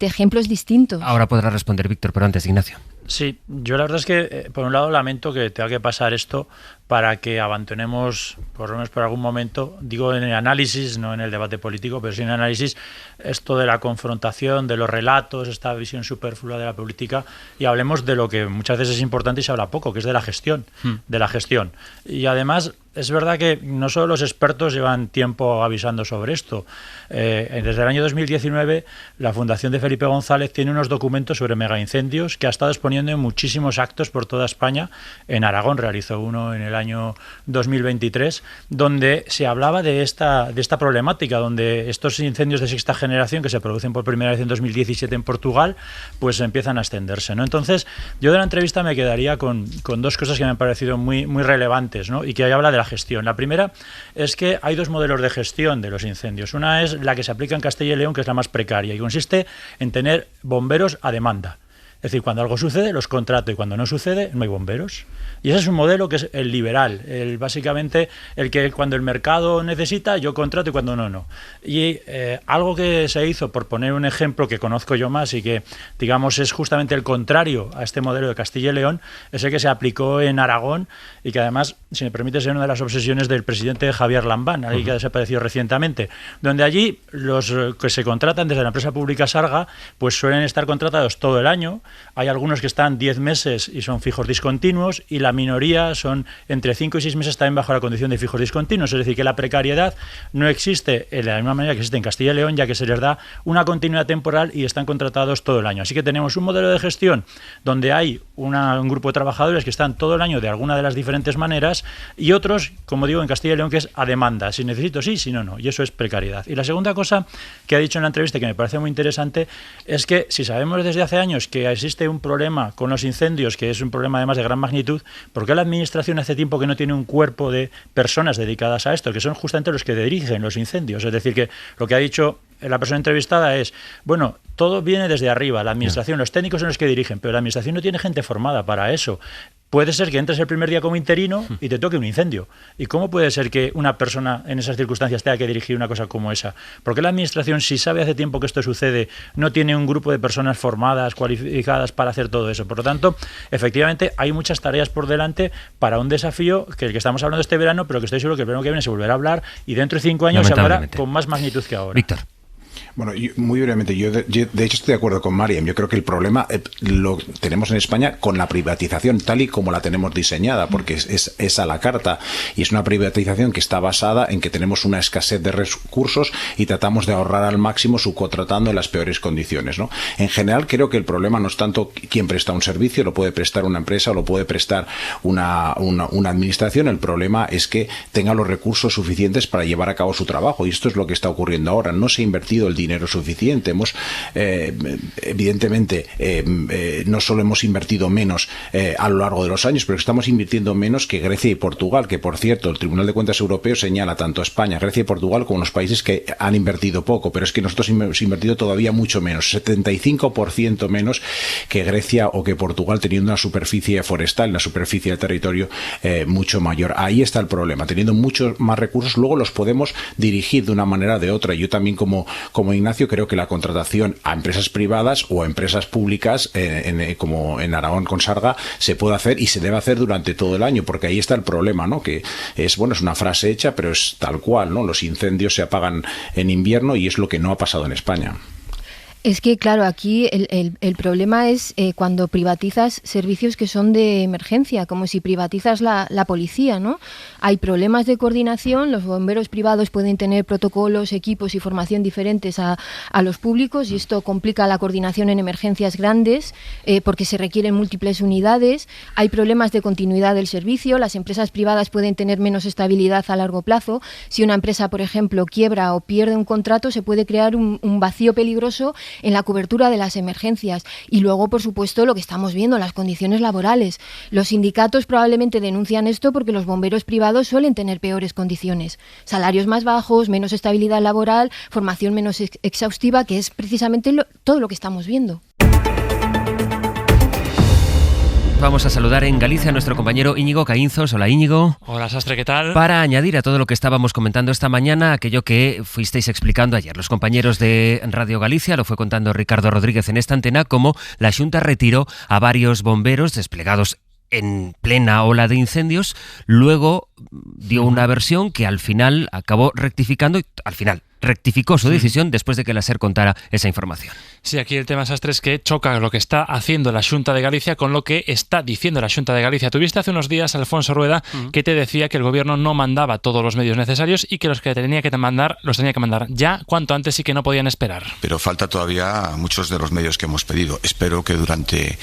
ejemplos distintos. Ahora podrá responder Víctor, pero antes Ignacio. Sí, yo la verdad es que por un lado lamento que tenga que pasar esto para que abandonemos, por lo menos por algún momento, digo en el análisis, no en el debate político, pero sí en el análisis, esto de la confrontación, de los relatos, esta visión superflua de la política, y hablemos de lo que muchas veces es importante y se habla poco, que es de la gestión, Y además es verdad que no solo los expertos llevan tiempo avisando sobre esto. Desde el año 2019 la Fundación de Felipe González tiene unos documentos sobre megaincendios que ha estado exponiendo en muchísimos actos por toda España. En Aragón realizó uno en el año 2023 donde se hablaba de esta problemática, donde estos incendios de 6ª generación que se producen por primera vez en 2017 en Portugal pues empiezan a extenderse, ¿no? Entonces yo de la entrevista me quedaría con dos cosas que me han parecido muy relevantes, ¿no? Y que ahí habla de la gestión. La primera es que hay dos modelos de gestión de los incendios. Una es la que se aplica en Castilla y León, que es la más precaria y consiste en tener bomberos a demanda. Es decir, cuando algo sucede, los contrato, y cuando no sucede, no hay bomberos. Y ese es un modelo que es el liberal, básicamente el que cuando el mercado necesita, yo contrato y cuando no. Y algo que se hizo, por poner un ejemplo que conozco yo más y que, digamos, es justamente el contrario a este modelo de Castilla y León, es el que se aplicó en Aragón y que además, si me permite, es una de las obsesiones del presidente Javier Lambán, ahí que ha desaparecido recientemente, donde allí los que se contratan desde la empresa pública Sarga, pues suelen estar contratados todo el año. Hay algunos que están 10 meses y son fijos discontinuos, y la minoría son entre 5 y 6 meses también bajo la condición de fijos discontinuos. Es decir, que la precariedad no existe de la misma manera que existe en Castilla y León, ya que se les da una continuidad temporal y están contratados todo el año. Así que tenemos un modelo de gestión donde hay un grupo de trabajadores que están todo el año de alguna de las diferentes maneras, y otros, como digo, en Castilla y León, que es a demanda. Si necesito, sí, si no, no. Y eso es precariedad. Y la segunda cosa que ha dicho en la entrevista, que me parece muy interesante, es que si sabemos desde hace años que existe un problema con los incendios, que es un problema además de gran magnitud, ¿por qué la Administración hace tiempo que no tiene un cuerpo de personas dedicadas a esto, que son justamente los que dirigen los incendios? Es decir, que lo que ha dicho la persona entrevistada es, bueno, todo viene desde arriba, la Administración, los técnicos son los que dirigen, pero la Administración no tiene gente formada para eso. Puede ser que entres el primer día como interino y te toque un incendio. ¿Y cómo puede ser que una persona en esas circunstancias tenga que dirigir una cosa como esa? ¿Por qué la Administración, si sabe hace tiempo que esto sucede, no tiene un grupo de personas formadas, cualificadas para hacer todo eso? Por lo tanto, efectivamente, hay muchas tareas por delante para un desafío que el que estamos hablando este verano, pero que estoy seguro que el verano que viene se volverá a hablar y dentro de 5 años se hablará con más magnitud que ahora. Víctor. Bueno, muy brevemente, yo de hecho estoy de acuerdo con Mariam. Yo creo que el problema lo tenemos en España con la privatización tal y como la tenemos diseñada, porque es a la carta, y es una privatización que está basada en que tenemos una escasez de recursos y tratamos de ahorrar al máximo subcontratando en las peores condiciones, ¿no? En general creo que el problema no es tanto quién presta un servicio, lo puede prestar una empresa o lo puede prestar una administración. El problema es que tenga los recursos suficientes para llevar a cabo su trabajo, y esto es lo que está ocurriendo ahora. No se ha invertido el dinero suficiente. Evidentemente, no solo hemos invertido menos a lo largo de los años, pero estamos invirtiendo menos que Grecia y Portugal, que por cierto el Tribunal de Cuentas Europeo señala tanto a España, Grecia y Portugal como los países que han invertido poco, pero es que nosotros hemos invertido todavía mucho menos, 75% menos que Grecia o que Portugal, teniendo una superficie forestal, una superficie de territorio mucho mayor. Ahí está el problema. Teniendo muchos más recursos, luego los podemos dirigir de una manera o de otra. Yo también, como Ignacio, creo que la contratación a empresas privadas o a empresas públicas, como en Aragón con Sarga, se puede hacer y se debe hacer durante todo el año, porque ahí está el problema, ¿no? Que es una frase hecha, pero es tal cual, ¿no? Los incendios se apagan en invierno y es lo que no ha pasado en España. Es que, claro, aquí el problema es cuando privatizas servicios que son de emergencia, como si privatizas la policía, ¿no? Hay problemas de coordinación, los bomberos privados pueden tener protocolos, equipos y formación diferentes a los públicos, y esto complica la coordinación en emergencias grandes porque se requieren múltiples unidades. Hay problemas de continuidad del servicio, las empresas privadas pueden tener menos estabilidad a largo plazo. Si una empresa, por ejemplo, quiebra o pierde un contrato, se puede crear un vacío peligroso en la cobertura de las emergencias. Y luego, por supuesto, lo que estamos viendo, las condiciones laborales. Los sindicatos probablemente denuncian esto porque los bomberos privados suelen tener peores condiciones. Salarios más bajos, menos estabilidad laboral, formación menos exhaustiva, que es precisamente todo lo que estamos viendo. Vamos a saludar en Galicia a nuestro compañero Íñigo Caínzos. Hola, Íñigo. Hola, Sastre, ¿qué tal? Para añadir a todo lo que estábamos comentando esta mañana, aquello que fuisteis explicando ayer. Los compañeros de Radio Galicia, lo fue contando Ricardo Rodríguez en esta antena, como la Xunta retiró a varios bomberos desplegados en plena ola de incendios. Luego dio una versión que al final acabó rectificando y rectificó su decisión después de que la SER contara esa información. Sí, aquí el tema, Sastre, es que choca lo que está haciendo la Xunta de Galicia con lo que está diciendo la Xunta de Galicia. Tuviste hace unos días a Alfonso Rueda que te decía que el gobierno no mandaba todos los medios necesarios y que los que tenía que mandar los tenía que mandar ya cuanto antes y que no podían esperar. Pero falta todavía muchos de los medios que hemos pedido. Espero que durante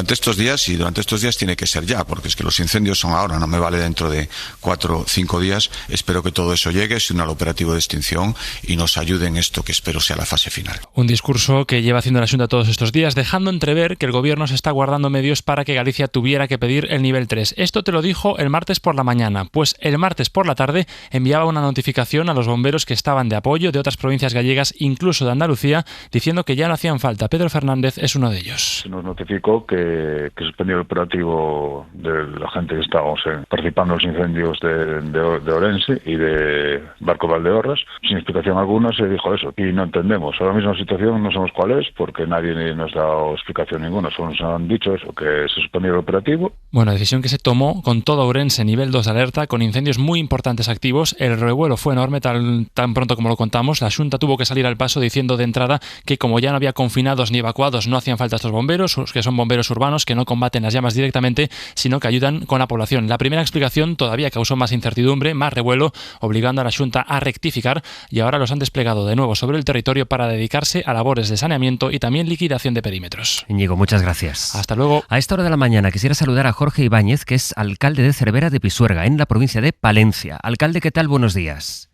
estos días, y durante estos días tiene que ser ya, porque es que los incendios son ahora, no me vale dentro de 4 o 5 días. Espero que todo eso llegue, se una al operativo de extinción y nos ayude en esto que espero sea la fase final. Un discurso que que lleva haciendo la Xunta todos estos días, dejando entrever que el gobierno se está guardando medios para que Galicia tuviera que pedir el nivel 3. Esto te lo dijo el martes por la mañana, pues el martes por la tarde enviaba una notificación a los bomberos que estaban de apoyo de otras provincias gallegas, incluso de Andalucía, diciendo que ya no hacían falta. Pedro Fernández es uno de ellos. Se nos notificó que suspendió el operativo de la gente que estábamos participando en los incendios de Orense y de Barco Valdeorras. Sin explicación alguna se dijo eso y no entendemos. Ahora mismo la situación no sabemos cuál es porque nadie nos ha dado explicación ninguna. Solo nos han dicho eso, que se suspendió el operativo. Bueno, decisión que se tomó con todo Ourense nivel 2 de alerta, con incendios muy importantes activos. El revuelo fue enorme tan pronto como lo contamos. La Xunta tuvo que salir al paso diciendo de entrada que como ya no había confinados ni evacuados, no hacían falta estos bomberos, que son bomberos urbanos que no combaten las llamas directamente, sino que ayudan con la población. La primera explicación todavía causó más incertidumbre, más revuelo, obligando a la Xunta a rectificar, y ahora los han desplegado de nuevo sobre el territorio para dedicarse a labores de saneamiento y también liquidación de perímetros. Íñigo, muchas gracias. Hasta luego. A esta hora de la mañana quisiera saludar a Jorge Ibáñez, que es alcalde de Cervera de Pisuerga, en la provincia de Palencia. Alcalde, ¿qué tal? Buenos días.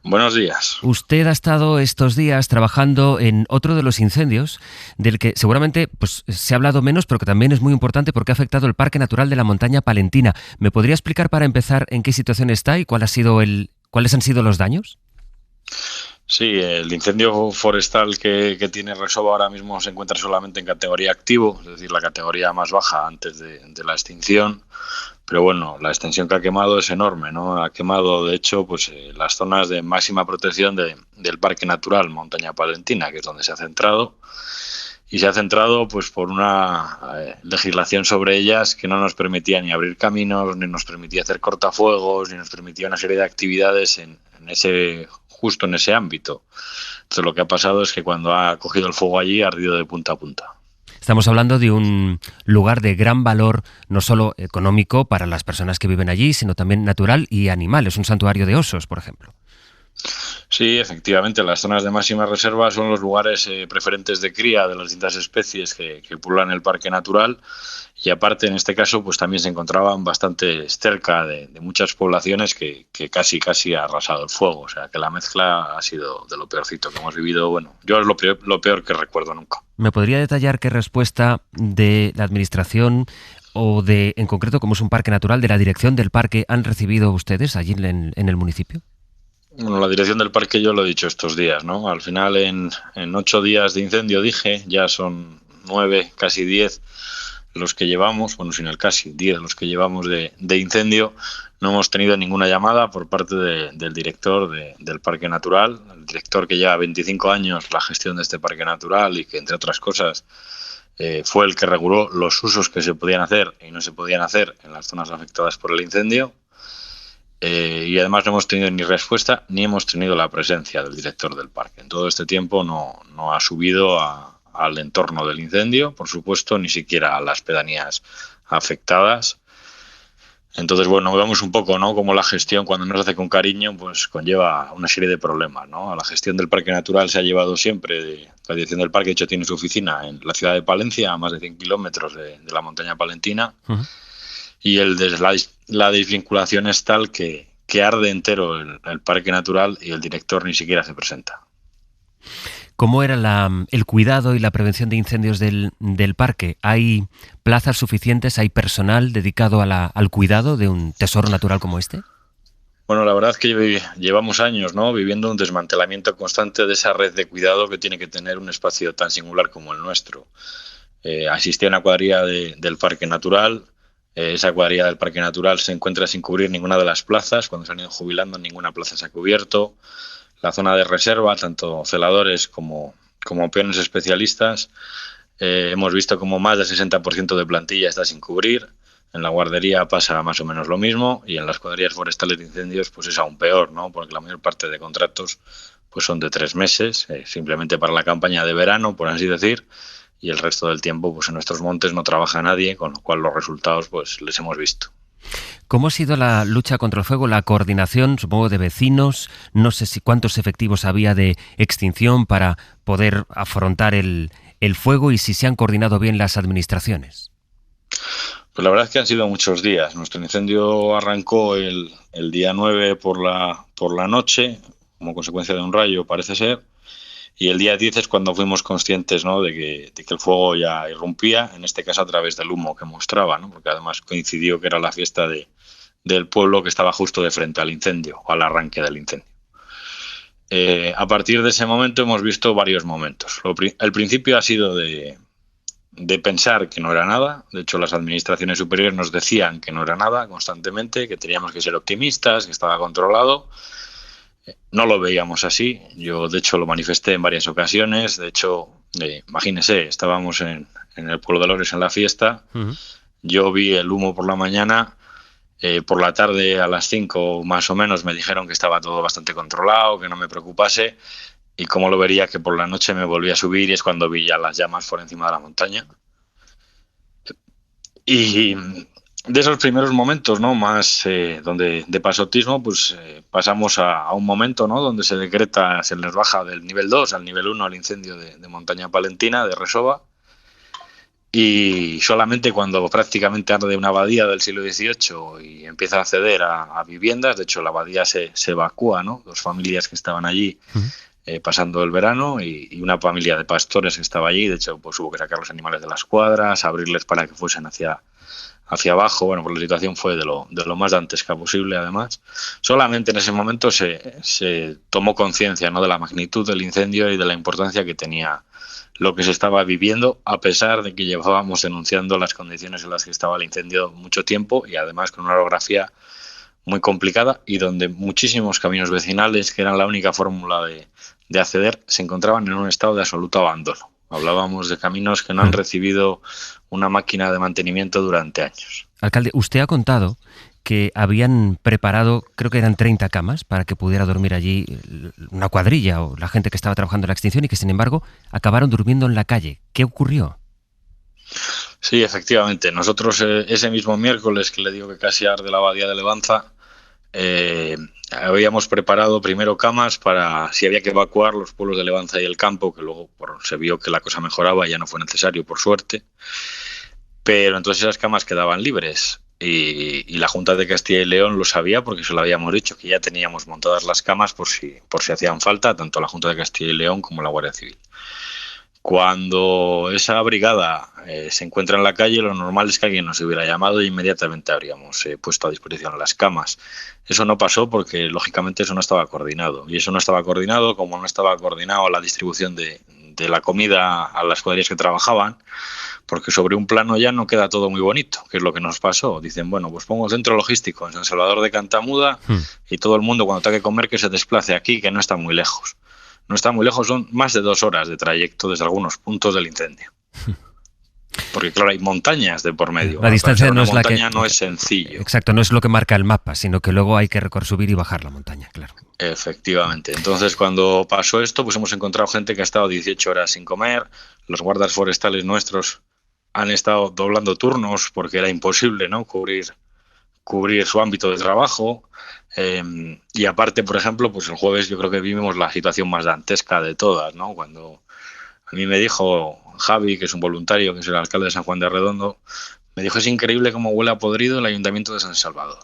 Buenos días. Usted ha estado estos días trabajando en otro de los incendios del que seguramente se ha hablado menos, pero que también es muy importante porque ha afectado el Parque Natural de la Montaña Palentina. ¿Me podría explicar para empezar en qué situación está y cuáles han sido los daños? Sí, el incendio forestal que tiene Resoba ahora mismo se encuentra solamente en categoría activo, es decir, la categoría más baja antes de la extinción. Pero bueno, la extensión que ha quemado es enorme, ¿no? Ha quemado, de hecho, las zonas de máxima protección del Parque Natural Montaña Palentina, que es donde se ha centrado. Y se ha centrado por una legislación sobre ellas que no nos permitía ni abrir caminos, ni nos permitía hacer cortafuegos, ni nos permitía una serie de actividades justo en ese ámbito. Entonces lo que ha pasado es que cuando ha cogido el fuego allí ha ardido de punta a punta. Estamos hablando de un lugar de gran valor, no solo económico para las personas que viven allí, sino también natural y animal. Es un santuario de osos, por ejemplo. Sí, efectivamente, las zonas de máxima reserva son los lugares preferentes de cría de las distintas especies que pueblan el parque natural, y aparte en este caso también se encontraban bastante cerca de muchas poblaciones que casi ha arrasado el fuego, o sea que la mezcla ha sido de lo peorcito que hemos vivido. Bueno, yo es lo peor que recuerdo nunca. ¿Me podría detallar qué respuesta de la administración o en concreto, como es un parque natural, de la dirección del parque han recibido ustedes allí en el municipio? Bueno, la dirección del parque yo lo he dicho estos días, ¿no? Al final en 8 días de incendio ya son 9, casi 10 los que llevamos, sin el casi 10 los que llevamos de incendio. No hemos tenido ninguna llamada por parte del director del Parque Natural, el director que lleva 25 años la gestión de este Parque Natural y que, entre otras cosas, fue el que reguló los usos que se podían hacer y no se podían hacer en las zonas afectadas por el incendio. Y además no hemos tenido ni respuesta ni hemos tenido la presencia del director del parque. En todo este tiempo no ha subido al entorno del incendio, por supuesto, ni siquiera a las pedanías afectadas. Entonces, vemos un poco, ¿no?, como la gestión, cuando no se hace con cariño, conlleva una serie de problemas, ¿no? A la gestión del Parque Natural se ha llevado siempre, la dirección del parque, de hecho, tiene su oficina en la ciudad de Palencia, a más de 100 kilómetros de la montaña palentina. Uh-huh. Y la desvinculación es tal que arde entero el Parque Natural y el director ni siquiera se presenta. ¿Cómo era el cuidado y la prevención de incendios del parque? ¿Hay plazas suficientes? ¿Hay personal dedicado al cuidado de un tesoro natural como este? Bueno, la verdad es que llevamos años, ¿no?, viviendo un desmantelamiento constante de esa red de cuidado que tiene que tener un espacio tan singular como el nuestro. Asistí a una cuadrilla del Parque Natural. Esa cuadrilla del Parque Natural se encuentra sin cubrir ninguna de las plazas. Cuando se han ido jubilando, ninguna plaza se ha cubierto. La zona de reserva, tanto celadores como peones especialistas, hemos visto como más del 60% de plantilla está sin cubrir. En la guardería pasa más o menos lo mismo, y en las cuadrillas forestales de incendios es aún peor, ¿no?, porque la mayor parte de contratos son de 3 meses, simplemente para la campaña de verano, por así decir, y el resto del tiempo en nuestros montes no trabaja nadie, con lo cual los resultados les hemos visto. ¿Cómo ha sido la lucha contra el fuego, la coordinación, supongo, de vecinos? No sé cuántos efectivos había de extinción para poder afrontar el fuego, y si se han coordinado bien las administraciones. Pues la verdad es que han sido muchos días. Nuestro incendio arrancó el día 9 por la noche, como consecuencia de un rayo, parece ser. Y el día 10 es cuando fuimos conscientes, ¿no?, de que el fuego ya irrumpía, en este caso a través del humo que mostraba, ¿no?, porque además coincidió que era la fiesta del pueblo que estaba justo de frente al incendio, o al arranque del incendio. A partir de ese momento hemos visto varios momentos. El principio ha sido de pensar que no era nada. De hecho, las administraciones superiores nos decían que no era nada constantemente, que teníamos que ser optimistas, que estaba controlado. No lo veíamos así. Yo, de hecho, lo manifesté en varias ocasiones. De hecho, imagínese, estábamos en el pueblo de Lores en la fiesta. Yo vi el humo por la mañana. Por la tarde, a las 5 más o menos, me dijeron que estaba todo bastante controlado, que no me preocupase. Y como lo vería que por la noche me volví a subir y es cuando vi ya las llamas por encima de la montaña. Y de esos primeros momentos, ¿no?, más donde de pasotismo, pues pasamos a un momento, ¿no?, donde se decreta, se les baja del nivel 2 al nivel 1 al incendio de Montaña Palentina, de Resova. Y solamente cuando prácticamente arde una abadía del siglo XVIII y empieza a acceder a viviendas, de hecho la abadía se evacúa, ¿no?, 2 familias que estaban allí pasando el verano y una familia de pastores que estaba allí. De hecho, pues hubo que sacar los animales de las cuadras, abrirles para que fuesen hacia abajo. Bueno, pues la situación fue de lo más dantesca posible. Además, solamente en ese momento se tomó conciencia, ¿no?, de la magnitud del incendio y de la importancia que tenía lo que se estaba viviendo, a pesar de que llevábamos denunciando las condiciones en las que estaba el incendio mucho tiempo y además con una orografía muy complicada y donde muchísimos caminos vecinales, que eran la única fórmula de acceder, se encontraban en un estado de absoluto abandono. Hablábamos de caminos que no han recibido una máquina de mantenimiento durante años. Alcalde, usted ha contado que habían preparado, creo que eran 30 camas para que pudiera dormir allí una cuadrilla o la gente que estaba trabajando en la extinción y que, sin embargo, acabaron durmiendo en la calle. ¿Qué ocurrió? Sí, efectivamente. Nosotros ese mismo miércoles, que le digo que casi arde la abadía de Levanza, habíamos preparado primero camas para si había que evacuar los pueblos de Levanza y el campo, que luego se vio que la cosa mejoraba y ya no fue necesario, por suerte. Pero entonces esas camas quedaban libres. Y la Junta de Castilla y León lo sabía porque se lo habíamos dicho, que ya teníamos montadas las camas por si hacían falta, tanto la Junta de Castilla y León como la Guardia Civil. Cuando esa brigada se encuentra en la calle, lo normal es que alguien nos hubiera llamado e inmediatamente habríamos puesto a disposición las camas. Eso no pasó porque, lógicamente, eso no estaba coordinado. Y eso no estaba coordinado como no estaba coordinado la distribución de la comida a las cuadrillas que trabajaban, porque sobre un plano ya no queda todo muy bonito, que es lo que nos pasó. Dicen, bueno, pues pongo el centro logístico en San Salvador de Cantamuda y todo el mundo cuando tenga que comer que se desplace aquí, que no está muy lejos. No está muy lejos, son más de 2 horas de trayecto desde algunos puntos del incendio. Porque claro, hay montañas de por medio. La distancia no es la que... no es sencillo. Exacto, no es lo que marca el mapa, sino que luego hay que subir y bajar la montaña, claro. Efectivamente. Entonces, cuando pasó esto, pues hemos encontrado gente que ha estado 18 horas sin comer. Los guardas forestales nuestros han estado doblando turnos porque era imposible, ¿no?, cubrir su ámbito de trabajo. Y aparte, por ejemplo, pues el jueves yo creo que vivimos la situación más dantesca de todas, ¿no? Cuando a mí me dijo Javi, que es un voluntario, que es el alcalde de San Juan de Redondo, me dijo, es increíble cómo huele a podrido el ayuntamiento de San Salvador.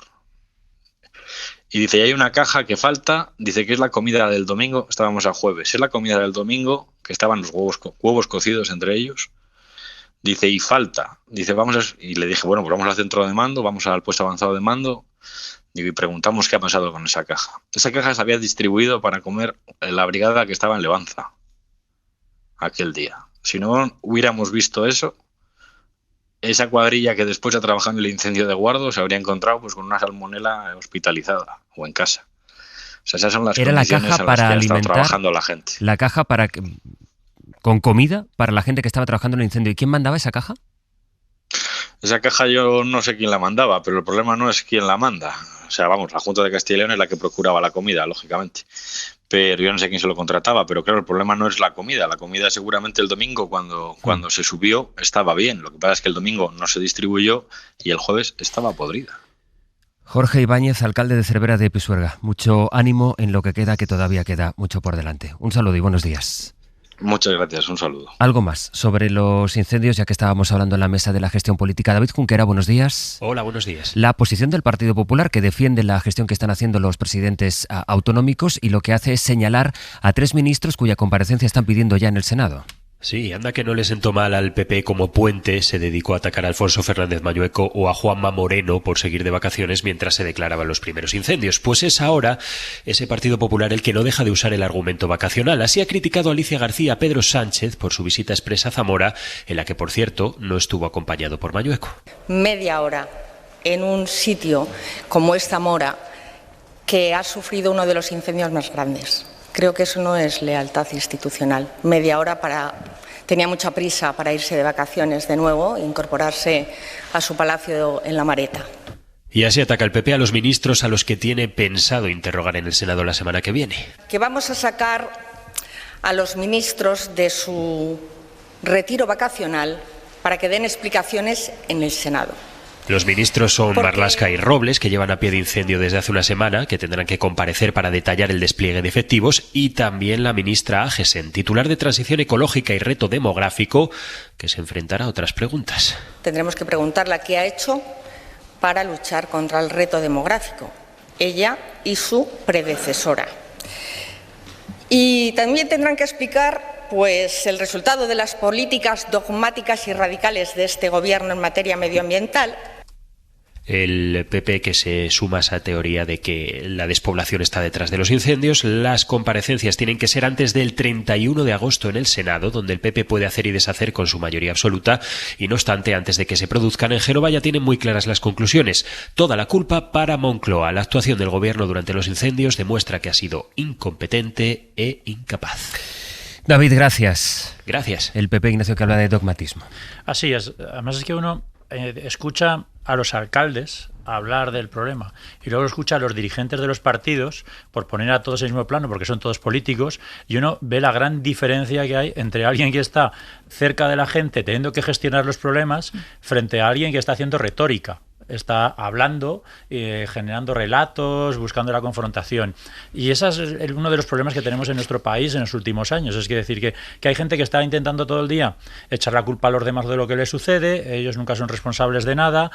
Y dice, y hay una caja que falta, dice que es la comida del domingo, estábamos a jueves, es la comida del domingo, que estaban los huevos cocidos entre ellos. Dice, y falta. Dice, y le dije, bueno, pues vamos al centro de mando, vamos al puesto avanzado de mando, y preguntamos qué ha pasado con esa caja. Esa caja se había distribuido para comer la brigada que estaba en Levanza aquel día. Si no hubiéramos visto eso, esa cuadrilla que después ha trabajado en el incendio de Guardo se habría encontrado pues con una salmonela hospitalizada o en casa. O sea, esas son las condiciones en las que ha estado trabajando la gente. La caja con comida para la gente que estaba trabajando en el incendio. ¿Y quién mandaba esa caja? Esa caja yo no sé quién la mandaba, pero el problema no es quién la manda. O sea, vamos, la Junta de Castilla y León es la que procuraba la comida, lógicamente. Pero yo no sé quién se lo contrataba, pero claro, el problema no es la comida. La comida seguramente el domingo cuando se subió estaba bien. Lo que pasa es que el domingo no se distribuyó y el jueves estaba podrida. Jorge Ibáñez, alcalde de Cervera de Pisuerga. Mucho ánimo en lo que queda, que todavía queda mucho por delante. Un saludo y buenos días. Muchas gracias, un saludo. Algo más sobre los incendios, ya que estábamos hablando en la mesa de la gestión política. David Junquera, buenos días. Hola, buenos días. La posición del Partido Popular, que defiende la gestión que están haciendo los presidentes autonómicos y lo que hace es señalar a 3 ministros cuya comparecencia están pidiendo ya en el Senado. Sí, anda que no le sentó mal al PP como puente, se dedicó a atacar a Alfonso Fernández Mañueco o a Juanma Moreno por seguir de vacaciones mientras se declaraban los primeros incendios. Pues es ahora ese Partido Popular el que no deja de usar el argumento vacacional. Así ha criticado Alicia García a Pedro Sánchez por su visita expresa a Zamora, en la que, por cierto, no estuvo acompañado por Mañueco. Media hora en un sitio como es Zamora, que ha sufrido uno de los incendios más grandes. Creo que eso no es lealtad institucional. Media hora tenía mucha prisa para irse de vacaciones de nuevo, incorporarse a su palacio en La Mareta. Y así ataca el PP a los ministros a los que tiene pensado interrogar en el Senado la semana que viene. Que vamos a sacar a los ministros de su retiro vacacional para que den explicaciones en el Senado. Los ministros son Marlaska y Robles, que llevan a pie de incendio desde hace una semana, que tendrán que comparecer para detallar el despliegue de efectivos, y también la ministra Agesen, titular de Transición Ecológica y Reto Demográfico, que se enfrentará a otras preguntas. Tendremos que preguntarle qué ha hecho para luchar contra el reto demográfico, ella y su predecesora. Y también tendrán que explicar el resultado de las políticas dogmáticas y radicales de este gobierno en materia medioambiental. El PP, que se suma a esa teoría de que la despoblación está detrás de los incendios. Las comparecencias tienen que ser antes del 31 de agosto en el Senado, donde el PP puede hacer y deshacer con su mayoría absoluta, y no obstante, antes de que se produzcan en Génova ya tienen muy claras las conclusiones. Toda la culpa para Moncloa. La actuación del gobierno durante los incendios demuestra que ha sido incompetente e incapaz. David, gracias. Gracias. El PP, Ignacio, que habla de dogmatismo. Así es. Además es que uno escucha a los alcaldes hablar del problema y luego escucha a los dirigentes de los partidos, por poner a todos en el mismo plano, porque son todos políticos, y uno ve la gran diferencia que hay entre alguien que está cerca de la gente teniendo que gestionar los problemas frente a alguien que está haciendo retórica. Está hablando, generando relatos, buscando la confrontación. Y ese es uno de los problemas que tenemos en nuestro país en los últimos años. Es decir, que hay gente que está intentando todo el día echar la culpa a los demás de lo que les sucede, ellos nunca son responsables de nada,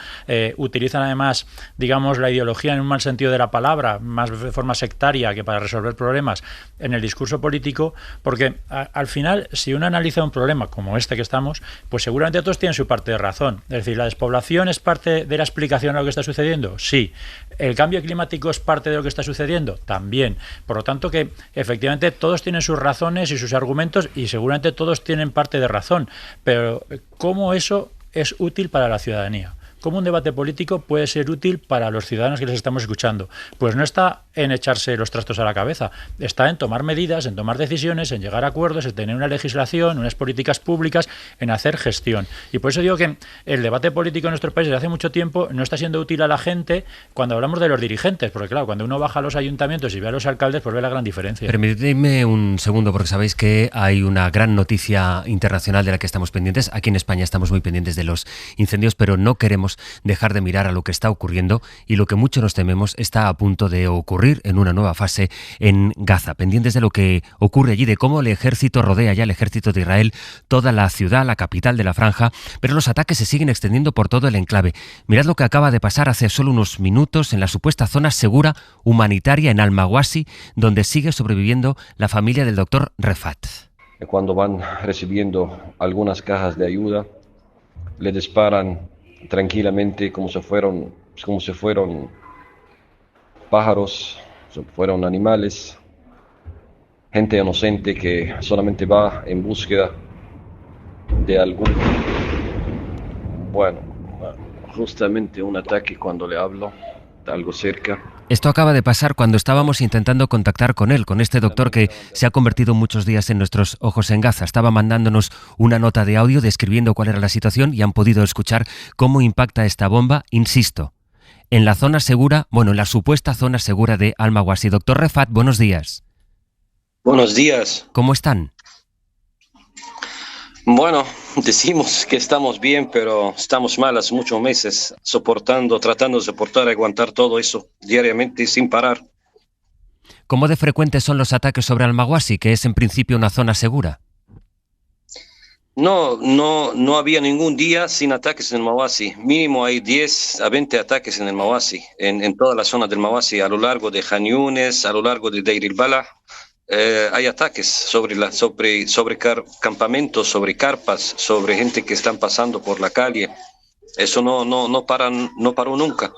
utilizan además, digamos, la ideología en un mal sentido de la palabra, más de forma sectaria que para resolver problemas en el discurso político, porque al final, si uno analiza un problema como este que estamos, pues seguramente todos tienen su parte de razón. Es decir, la despoblación es parte de la explicación a lo que está sucediendo? Sí. ¿El cambio climático es parte de lo que está sucediendo? También. Por lo tanto, que efectivamente todos tienen sus razones y sus argumentos y seguramente todos tienen parte de razón. Pero ¿cómo eso es útil para la ciudadanía? ¿Cómo un debate político puede ser útil para los ciudadanos que les estamos escuchando? Pues no está en echarse los trastos a la cabeza, está en tomar medidas, en tomar decisiones, en llegar a acuerdos, en tener una legislación, unas políticas públicas, en hacer gestión. Y por eso digo que el debate político en nuestro país desde hace mucho tiempo no está siendo útil a la gente cuando hablamos de los dirigentes, porque claro, cuando uno baja a los ayuntamientos y ve a los alcaldes, pues ve la gran diferencia. Permitidme un segundo, porque sabéis que hay una gran noticia internacional de la que estamos pendientes. Aquí en España estamos muy pendientes de los incendios, pero no queremos dejar de mirar a lo que está ocurriendo, y lo que mucho nos tememos está a punto de ocurrir en una nueva fase en Gaza, pendientes de lo que ocurre allí, de cómo el ejército rodea ya, el ejército de Israel, toda la ciudad, la capital de la franja, pero los ataques se siguen extendiendo por todo el enclave. Mirad lo que acaba de pasar hace solo unos minutos en la supuesta zona segura humanitaria en Al-Mawasi, donde sigue sobreviviendo la familia del doctor Refat. Cuando van recibiendo algunas cajas de ayuda, le disparan tranquilamente como si fueron pájaros, fueron animales, gente inocente que solamente va en búsqueda de justamente un ataque cuando le hablo, de algo cerca. Esto acaba de pasar cuando estábamos intentando contactar con él, con este doctor que se ha convertido muchos días en nuestros ojos en Gaza. Estaba mandándonos una nota de audio describiendo cuál era la situación y han podido escuchar cómo impacta esta bomba, insisto, en la zona segura, en la supuesta zona segura de Al-Mawasi. Doctor Refat, buenos días. Buenos días. ¿Cómo están? Bueno, decimos que estamos bien, pero estamos mal hace muchos meses, tratando de soportar, aguantar todo eso diariamente sin parar. ¿Cómo de frecuentes son los ataques sobre Al-Mawasi, que es en principio una zona segura? No había ningún día sin ataques en el Mawasi. Mínimo hay 10 a 20 ataques en el Mawasi, en toda la zona del Mawasi, a lo largo de Khan Yunis, a lo largo de Deir el-Balah. Hay ataques sobre campamentos, sobre carpas, sobre gente que están pasando por la calle. Eso no paró nunca.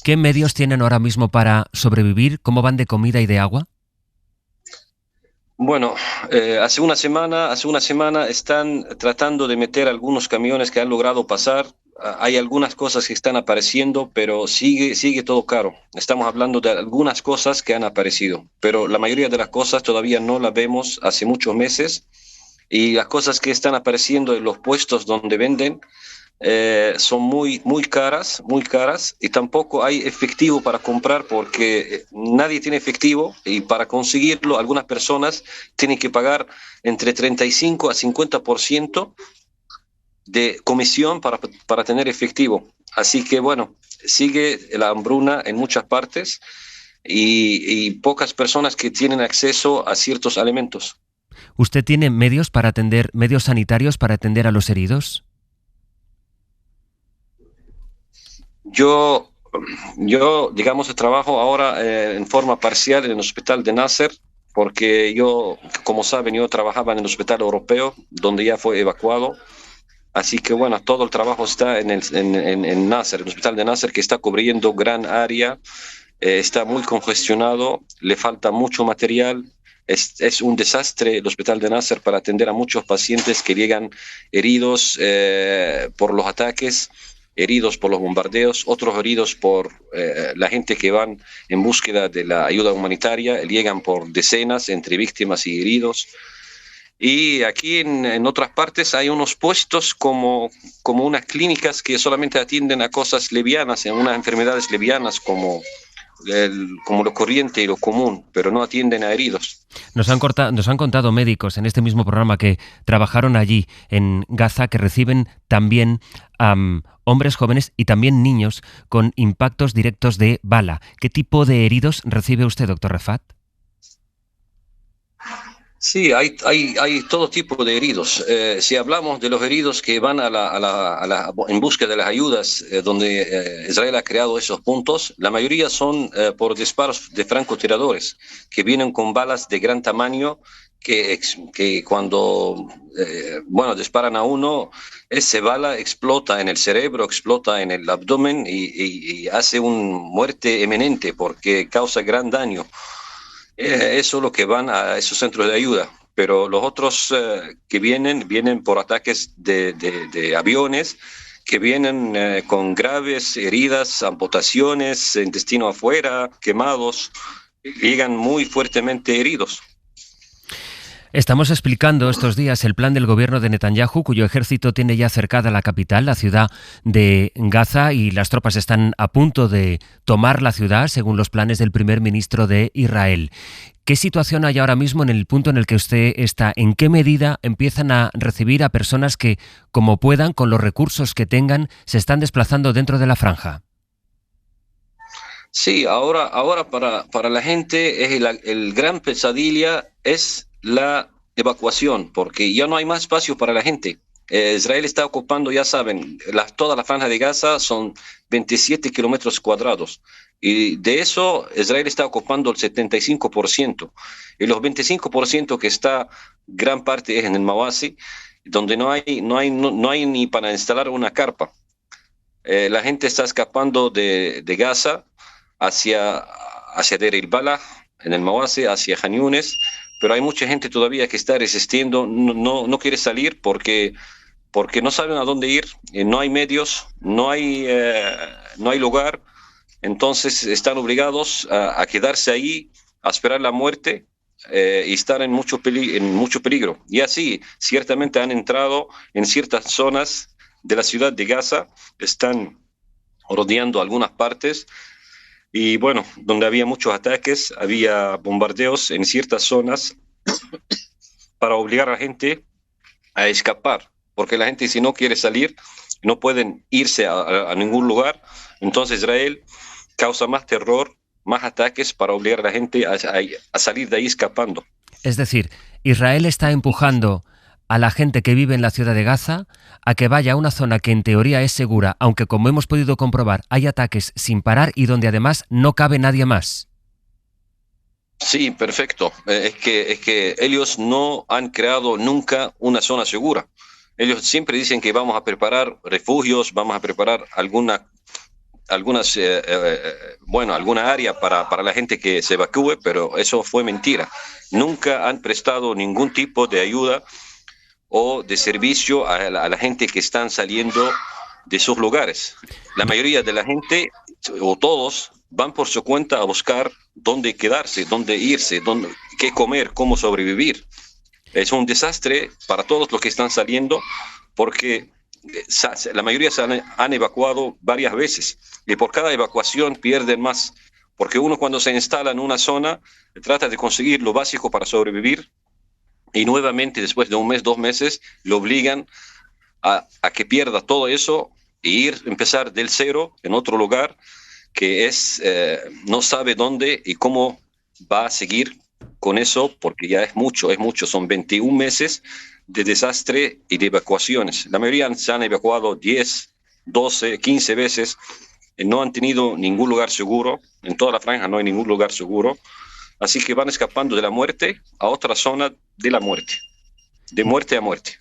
¿Qué medios tienen ahora mismo para sobrevivir? ¿Cómo van de comida y de agua? Bueno, hace una semana están tratando de meter algunos camiones que han logrado pasar. Hay algunas cosas que están apareciendo, pero sigue todo caro. Estamos hablando de algunas cosas que han aparecido, pero la mayoría de las cosas todavía no las vemos hace muchos meses. Y las cosas que están apareciendo en los puestos donde venden son muy caras, y tampoco hay efectivo para comprar porque nadie tiene efectivo, y para conseguirlo algunas personas tienen que pagar entre 35 a 50% de comisión para tener efectivo. Así que bueno, sigue la hambruna en muchas partes y pocas personas que tienen acceso a ciertos alimentos. ¿Usted tiene medios sanitarios para atender a los heridos? Yo digamos, trabajo ahora en forma parcial en el hospital de Nasser, porque yo, como saben, yo trabajaba en el hospital europeo, donde ya fue evacuado. Así que bueno, todo el trabajo está en Nasser, el hospital de Nasser, que está cubriendo gran área, está muy congestionado, le falta mucho material. Es un desastre el hospital de Nasser para atender a muchos pacientes que llegan heridos por los ataques, heridos por los bombardeos, otros heridos por la gente que van en búsqueda de la ayuda humanitaria, llegan por decenas entre víctimas y heridos. Y aquí en otras partes hay unos puestos como unas clínicas que solamente atienden a cosas livianas, en unas enfermedades livianas como lo corriente y lo común, pero no atienden a heridos. Nos han contado médicos en este mismo programa que trabajaron allí en Gaza, que reciben también hombres jóvenes y también niños con impactos directos de bala. ¿Qué tipo de heridos recibe usted, doctor Refat? Sí, hay todo tipo de heridos. Si hablamos de los heridos que van en busca de las ayudas, donde Israel ha creado esos puntos, la mayoría son por disparos de francotiradores, que vienen con balas de gran tamaño, que cuando disparan a uno, esa bala explota en el cerebro, explota en el abdomen y hace una muerte eminente porque causa gran daño. Eso es lo que van a esos centros de ayuda, pero los otros que vienen por ataques de aviones, que vienen con graves heridas, amputaciones, intestino afuera, quemados, llegan muy fuertemente heridos. Estamos explicando estos días el plan del gobierno de Netanyahu, cuyo ejército tiene ya cercada la capital, la ciudad de Gaza, y las tropas están a punto de tomar la ciudad, según los planes del primer ministro de Israel. ¿Qué situación hay ahora mismo en el punto en el que usted está? ¿En qué medida empiezan a recibir a personas que, como puedan, con los recursos que tengan, se están desplazando dentro de la franja? Sí, ahora para la gente el gran pesadilla es la evacuación, porque ya no hay más espacio para la gente. Israel está ocupando, ya saben, toda la franja de Gaza son 27 kilómetros cuadrados, y de eso Israel está ocupando el 75%, y los 25% que está, gran parte es en el Mawasi, donde no hay ni para instalar una carpa. La gente está escapando de Gaza hacia Deir el-Balah, en el Mawasi, hacia Khan Yunis, pero hay mucha gente todavía que está resistiendo, no quiere salir porque no saben a dónde ir, no hay medios, no hay lugar, entonces están obligados a quedarse ahí, a esperar la muerte y estar en mucho peligro. Y así, ciertamente han entrado en ciertas zonas de la ciudad de Gaza, están rodeando algunas partes. Y bueno, donde había muchos ataques, había bombardeos en ciertas zonas para obligar a la gente a escapar, porque la gente, si no quiere salir, no pueden irse a ningún lugar. Entonces Israel causa más terror, más ataques para obligar a la gente a salir de ahí escapando. Es decir, Israel está empujando a la gente que vive en la ciudad de Gaza a que vaya a una zona que en teoría es segura, aunque como hemos podido comprobar hay ataques sin parar y donde además no cabe nadie más. Sí, perfecto. Es que ellos no han creado nunca una zona segura. Ellos siempre dicen que vamos a preparar refugios, vamos a preparar alguna área para la gente que se evacúe, pero eso fue mentira. Nunca han prestado ningún tipo de ayuda o de servicio a la gente que están saliendo de sus lugares. La mayoría de la gente, o todos, van por su cuenta a buscar dónde quedarse, dónde irse, qué comer, cómo sobrevivir. Es un desastre para todos los que están saliendo porque la mayoría se han evacuado varias veces y por cada evacuación pierden más. Porque uno cuando se instala en una zona trata de conseguir lo básico para sobrevivir y nuevamente después de un mes, 2 meses, lo obligan a que pierda todo eso e empezar del cero en otro lugar que no sabe dónde y cómo va a seguir con eso, porque ya es mucho, son 21 meses de desastre y de evacuaciones. La mayoría se han evacuado 10, 12, 15 veces, no han tenido ningún lugar seguro, en toda la franja no hay ningún lugar seguro, así que van escapando de la muerte a otra zona de la muerte, de muerte a muerte.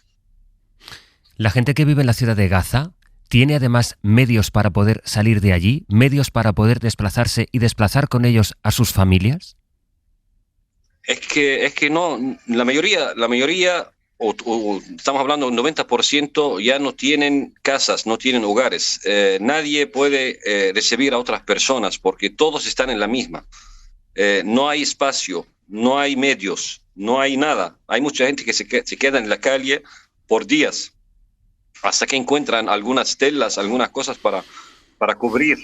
La gente que vive en la ciudad de Gaza ¿tiene además medios para poder salir de allí? ¿Medios para poder desplazarse y desplazar con ellos a sus familias? Es que no, la mayoría o estamos hablando del 90% ya no tienen casas, no tienen hogares. Nadie puede recibir a otras personas porque todos están en la misma. No hay espacio, no hay medios, no hay nada. Hay mucha gente que se queda en la calle por días hasta que encuentran algunas telas, algunas cosas para cubrir,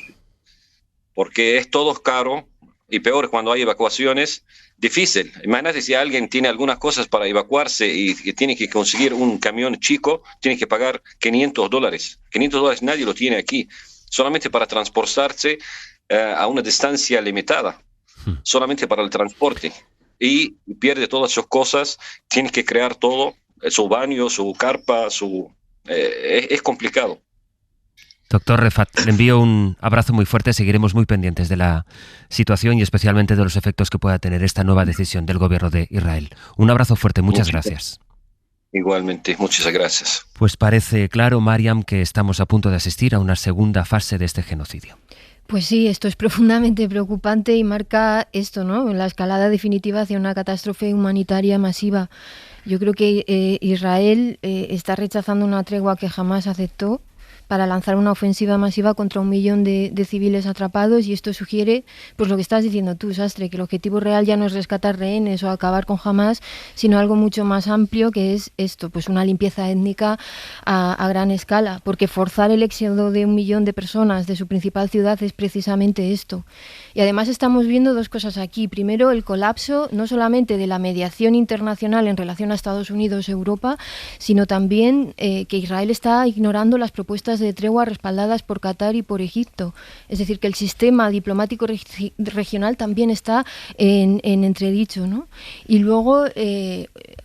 porque es todo caro y peor cuando hay evacuaciones, difícil. Imagínate si alguien tiene algunas cosas para evacuarse y tiene que conseguir un camión chico, tiene que pagar $500. $500 nadie lo tiene aquí, solamente para transportarse a una distancia limitada, solamente para el transporte. Y pierde todas sus cosas, tiene que crear todo, su baño, su carpa, es complicado. Doctor Refat, le envío un abrazo muy fuerte. Seguiremos muy pendientes de la situación y especialmente de los efectos que pueda tener esta nueva decisión del gobierno de Israel. Un abrazo fuerte, muchas gracias. Igualmente, muchas gracias. Pues parece claro, Mariam, que estamos a punto de asistir a una segunda fase de este genocidio. Pues sí, esto es profundamente preocupante y marca esto, ¿no? La escalada definitiva hacia una catástrofe humanitaria masiva. Yo creo que Israel está rechazando una tregua que jamás aceptó para lanzar una ofensiva masiva contra 1 millón de civiles atrapados, y esto sugiere, pues lo que estás diciendo tú, Sastre, que el objetivo real ya no es rescatar rehenes o acabar con Hamás, sino algo mucho más amplio, que es esto, pues una limpieza étnica a gran escala, porque forzar el éxodo de 1 millón de personas de su principal ciudad es precisamente esto. Y además estamos viendo 2 cosas aquí. Primero, el colapso no solamente de la mediación internacional en relación a Estados Unidos, Europa, sino también que Israel está ignorando las propuestas de tregua respaldadas por Qatar y por Egipto. Es decir, que el sistema diplomático regional también está en entredicho, ¿no? Y luego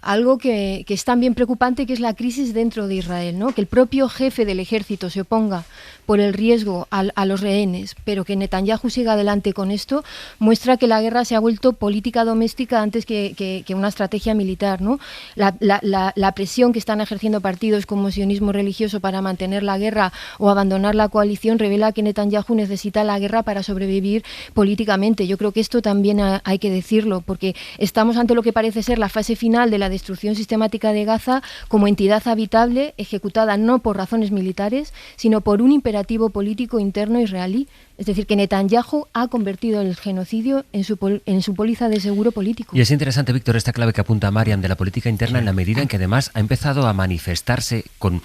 algo que es también preocupante, que es la crisis dentro de Israel, ¿no? Que el propio jefe del ejército se oponga por el riesgo a los rehenes, pero que Netanyahu siga adelante con esto, muestra que la guerra se ha vuelto política doméstica antes que una estrategia militar, ¿no? La presión que están ejerciendo partidos como sionismo religioso para mantener la guerra o abandonar la coalición revela que Netanyahu necesita la guerra para sobrevivir políticamente. Yo creo que esto también hay que decirlo, porque estamos ante lo que parece ser la fase final de la destrucción sistemática de Gaza como entidad habitable, ejecutada no por razones militares, sino por un imperativo político interno israelí. Es decir, que Netanyahu ha convertido el genocidio en su póliza de seguro político. Y es interesante, Víctor, esta clave que apunta Mariam de la política interna, en la medida en que además ha empezado a manifestarse con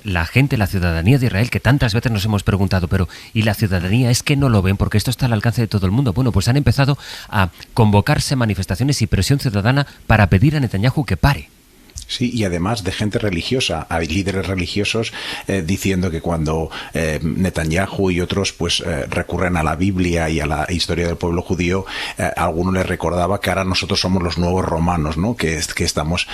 la gente, la ciudadanía de Israel, que tantas veces nos hemos preguntado, pero ¿y la ciudadanía? Es que no lo ven porque esto está al alcance de todo el mundo. Bueno, pues han empezado a convocarse manifestaciones y presión ciudadana para pedir a Netanyahu que pare. Sí, y además de gente religiosa. Hay líderes religiosos diciendo que cuando Netanyahu y otros pues recurren a la Biblia y a la historia del pueblo judío, alguno les recordaba que ahora nosotros somos los nuevos romanos, ¿no? Que estamos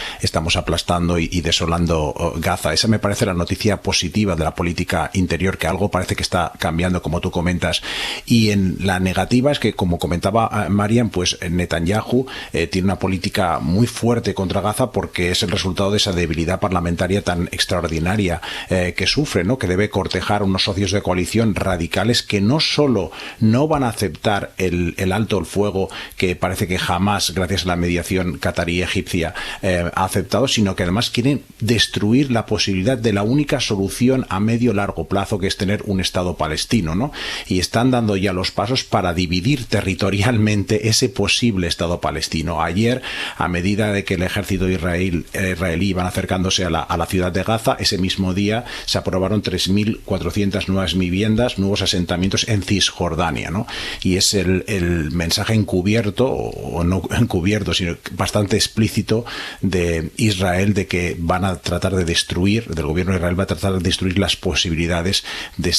aplastando y desolando Gaza. Esa me parece la noticia positiva de la política interior, que algo parece que está cambiando, como tú comentas. Y en la negativa es que, como comentaba Marian, pues Netanyahu tiene una política muy fuerte contra Gaza porque es el resultado de esa debilidad parlamentaria tan extraordinaria que sufre, ¿no? Que debe cortejar unos socios de coalición radicales que no solo no van a aceptar el alto el fuego que parece que jamás, gracias a la mediación catarí egipcia, ha aceptado, sino que además quieren destruir la posibilidad de la única solución a medio largo plazo, que es tener un Estado palestino, ¿no? Y están dando ya los pasos para dividir territorialmente ese posible Estado palestino. Ayer, a medida de que el ejército israelí iban acercándose a la ciudad de Gaza, ese mismo día se aprobaron 3.400 nuevas viviendas, nuevos asentamientos en Cisjordania, ¿no? Y es el mensaje encubierto, o no encubierto, sino bastante explícito de Israel, de que van a tratar de destruir, del gobierno de Israel va a tratar de destruir las posibilidades de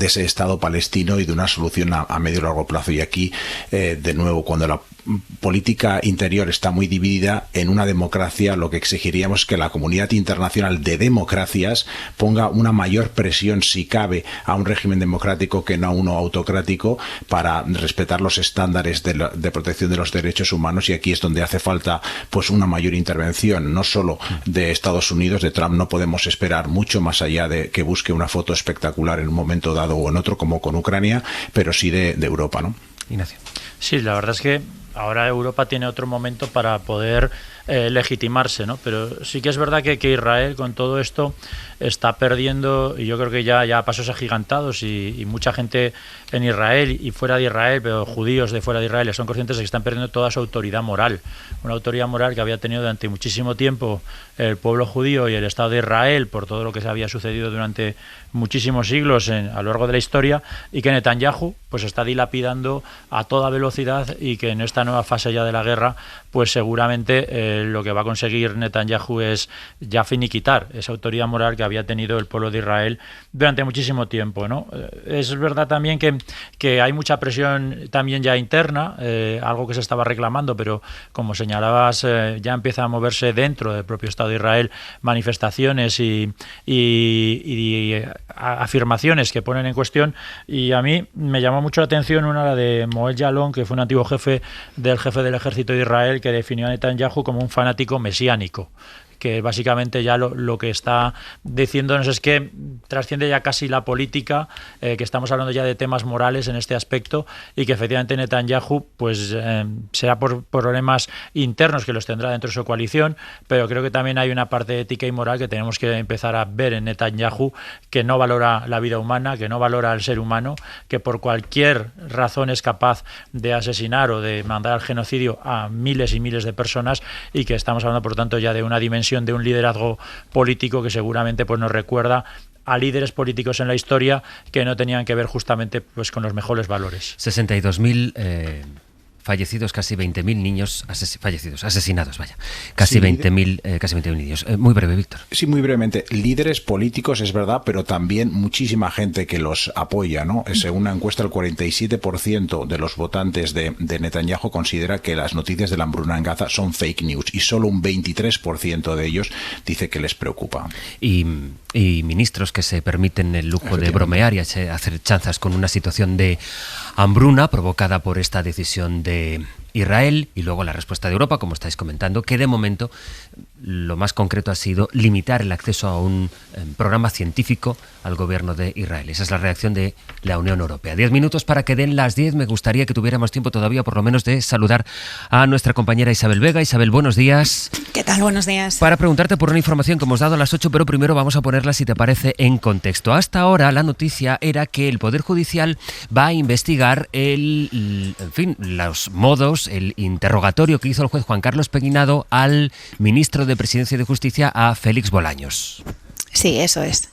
ese Estado palestino y de una solución a medio y largo plazo. Y aquí, de nuevo, cuando la política interior está muy dividida, en una democracia lo que exigiríamos es que la comunidad internacional de democracias ponga una mayor presión, si cabe, a un régimen democrático que no a uno autocrático, para respetar los estándares de protección de los derechos humanos. Y aquí es donde hace falta pues una mayor intervención, no solo de Estados Unidos. De Trump no podemos esperar mucho más allá de que busque una foto espectacular en un momento dado o en otro, como con Ucrania, pero sí de Europa, ¿no? Ignacio. Sí, la verdad es que ahora Europa tiene otro momento para poder legitimarse, ¿no? Pero sí que es verdad que Israel con todo esto está perdiendo, y yo creo que ya a pasos agigantados, y mucha gente en Israel y fuera de Israel, pero judíos de fuera de Israel, son conscientes de que están perdiendo toda su autoridad moral, una autoridad moral que había tenido durante muchísimo tiempo el pueblo judío y el Estado de Israel por todo lo que se había sucedido durante muchísimos siglos a lo largo de la historia, y que Netanyahu pues está dilapidando a toda velocidad, y que en esta nueva fase ya de la guerra pues seguramente lo que va a conseguir Netanyahu es ya finiquitar esa autoridad moral que había tenido el pueblo de Israel durante muchísimo tiempo, ¿no? Es verdad también que hay mucha presión también ya interna, algo que se estaba reclamando, pero como señalabas, ya empieza a moverse dentro del propio Estado de Israel manifestaciones y afirmaciones que ponen en cuestión. Y a mí me llamó mucho la atención una de Moel Yalon, que fue un antiguo jefe del ejército de Israel, que definió a Netanyahu como un fanático mesiánico, que básicamente ya lo que está diciéndonos es que trasciende ya casi la política, que estamos hablando ya de temas morales en este aspecto, y que efectivamente Netanyahu pues será por problemas internos que los tendrá dentro de su coalición, pero creo que también hay una parte ética y moral que tenemos que empezar a ver en Netanyahu, que no valora la vida humana, que no valora al ser humano, que por cualquier razón es capaz de asesinar o de mandar al genocidio a miles y miles de personas, y que estamos hablando por tanto ya de una dimensión de un liderazgo político que seguramente pues nos recuerda a líderes políticos en la historia que no tenían que ver justamente pues con los mejores valores. 62.000 fallecidos, casi 20.000 niños asesinados, vaya. Casi 20.000 niños. Muy breve, Víctor. Sí, muy brevemente. Líderes políticos, es verdad, pero también muchísima gente que los apoya, ¿no? Según una encuesta, el 47% de los votantes de Netanyahu considera que las noticias de la hambruna en Gaza son fake news, y solo un 23% de ellos dice que les preocupa. Y ministros que se permiten el lujo de bromear y hacer chanzas con una situación de hambruna provocada por esta decisión de Israel, y luego la respuesta de Europa, como estáis comentando, que de momento lo más concreto ha sido limitar el acceso a un programa científico al gobierno de Israel. Esa es la reacción de la Unión Europea. 10 minutos para que den las 10. Me gustaría que tuviéramos tiempo todavía, por lo menos, de saludar a nuestra compañera Isabel Vega. Isabel, buenos días. ¿Qué tal? Buenos días. Para preguntarte por una información que hemos dado a las 8, pero primero vamos a ponerla, si te parece, en contexto. Hasta ahora la noticia era que el Poder Judicial va a investigar los modos, el interrogatorio que hizo el juez Juan Carlos Peguinado al ministro de Presidencia y de Justicia, a Félix Bolaños. Sí, eso es.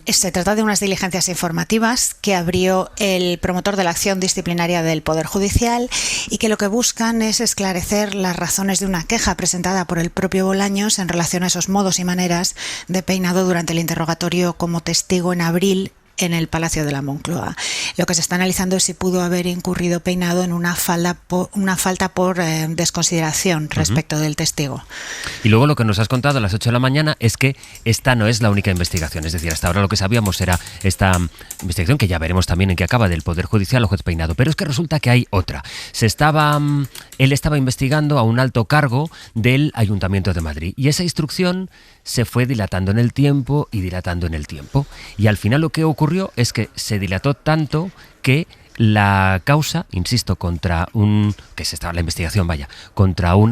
Se trata de unas diligencias informativas que abrió el promotor de la acción disciplinaria del Poder Judicial y que lo que buscan es esclarecer las razones de una queja presentada por el propio Bolaños en relación a esos modos y maneras de Peinado durante el interrogatorio como testigo en abril en el Palacio de la Moncloa. Lo que se está analizando es si pudo haber incurrido Peinado en una falta por desconsideración respecto del testigo. Y luego lo que nos has contado a las 8 de la mañana es que esta no es la única investigación. Es decir, hasta ahora lo que sabíamos era esta investigación, que ya veremos también en qué acaba, del Poder Judicial al juez Peinado. Pero es que resulta que hay otra. Él estaba investigando a un alto cargo del Ayuntamiento de Madrid. Y esa instrucción se fue dilatando en el tiempo y dilatando en el tiempo. Y al final lo que ocurrió es que se dilató tanto que la causa, insisto, contra un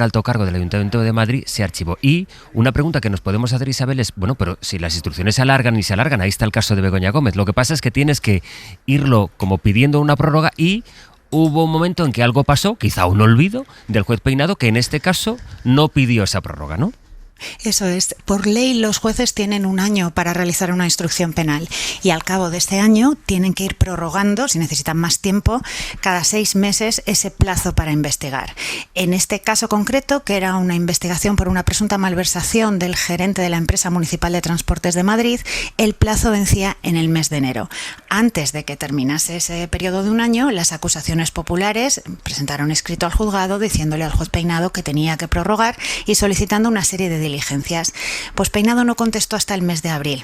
alto cargo del Ayuntamiento de Madrid se archivó. Y una pregunta que nos podemos hacer, Isabel, es, bueno, pero si las instrucciones se alargan, ahí está el caso de Begoña Gómez. Lo que pasa es que tienes que irlo como pidiendo una prórroga y hubo un momento en que algo pasó, quizá un olvido del juez Peinado, que en este caso no pidió esa prórroga, ¿no? Eso es. Por ley, los jueces tienen un año para realizar una instrucción penal y al cabo de este año tienen que ir prorrogando, si necesitan más tiempo, cada 6 meses ese plazo para investigar. En este caso concreto, que era una investigación por una presunta malversación del gerente de la empresa municipal de transportes de Madrid, el plazo vencía en el mes de enero. Antes de que terminase ese periodo de un año, las acusaciones populares presentaron escrito al juzgado diciéndole al juez Peinado que tenía que prorrogar y solicitando una serie de diligencias. Pues Peinado no contestó hasta el mes de abril.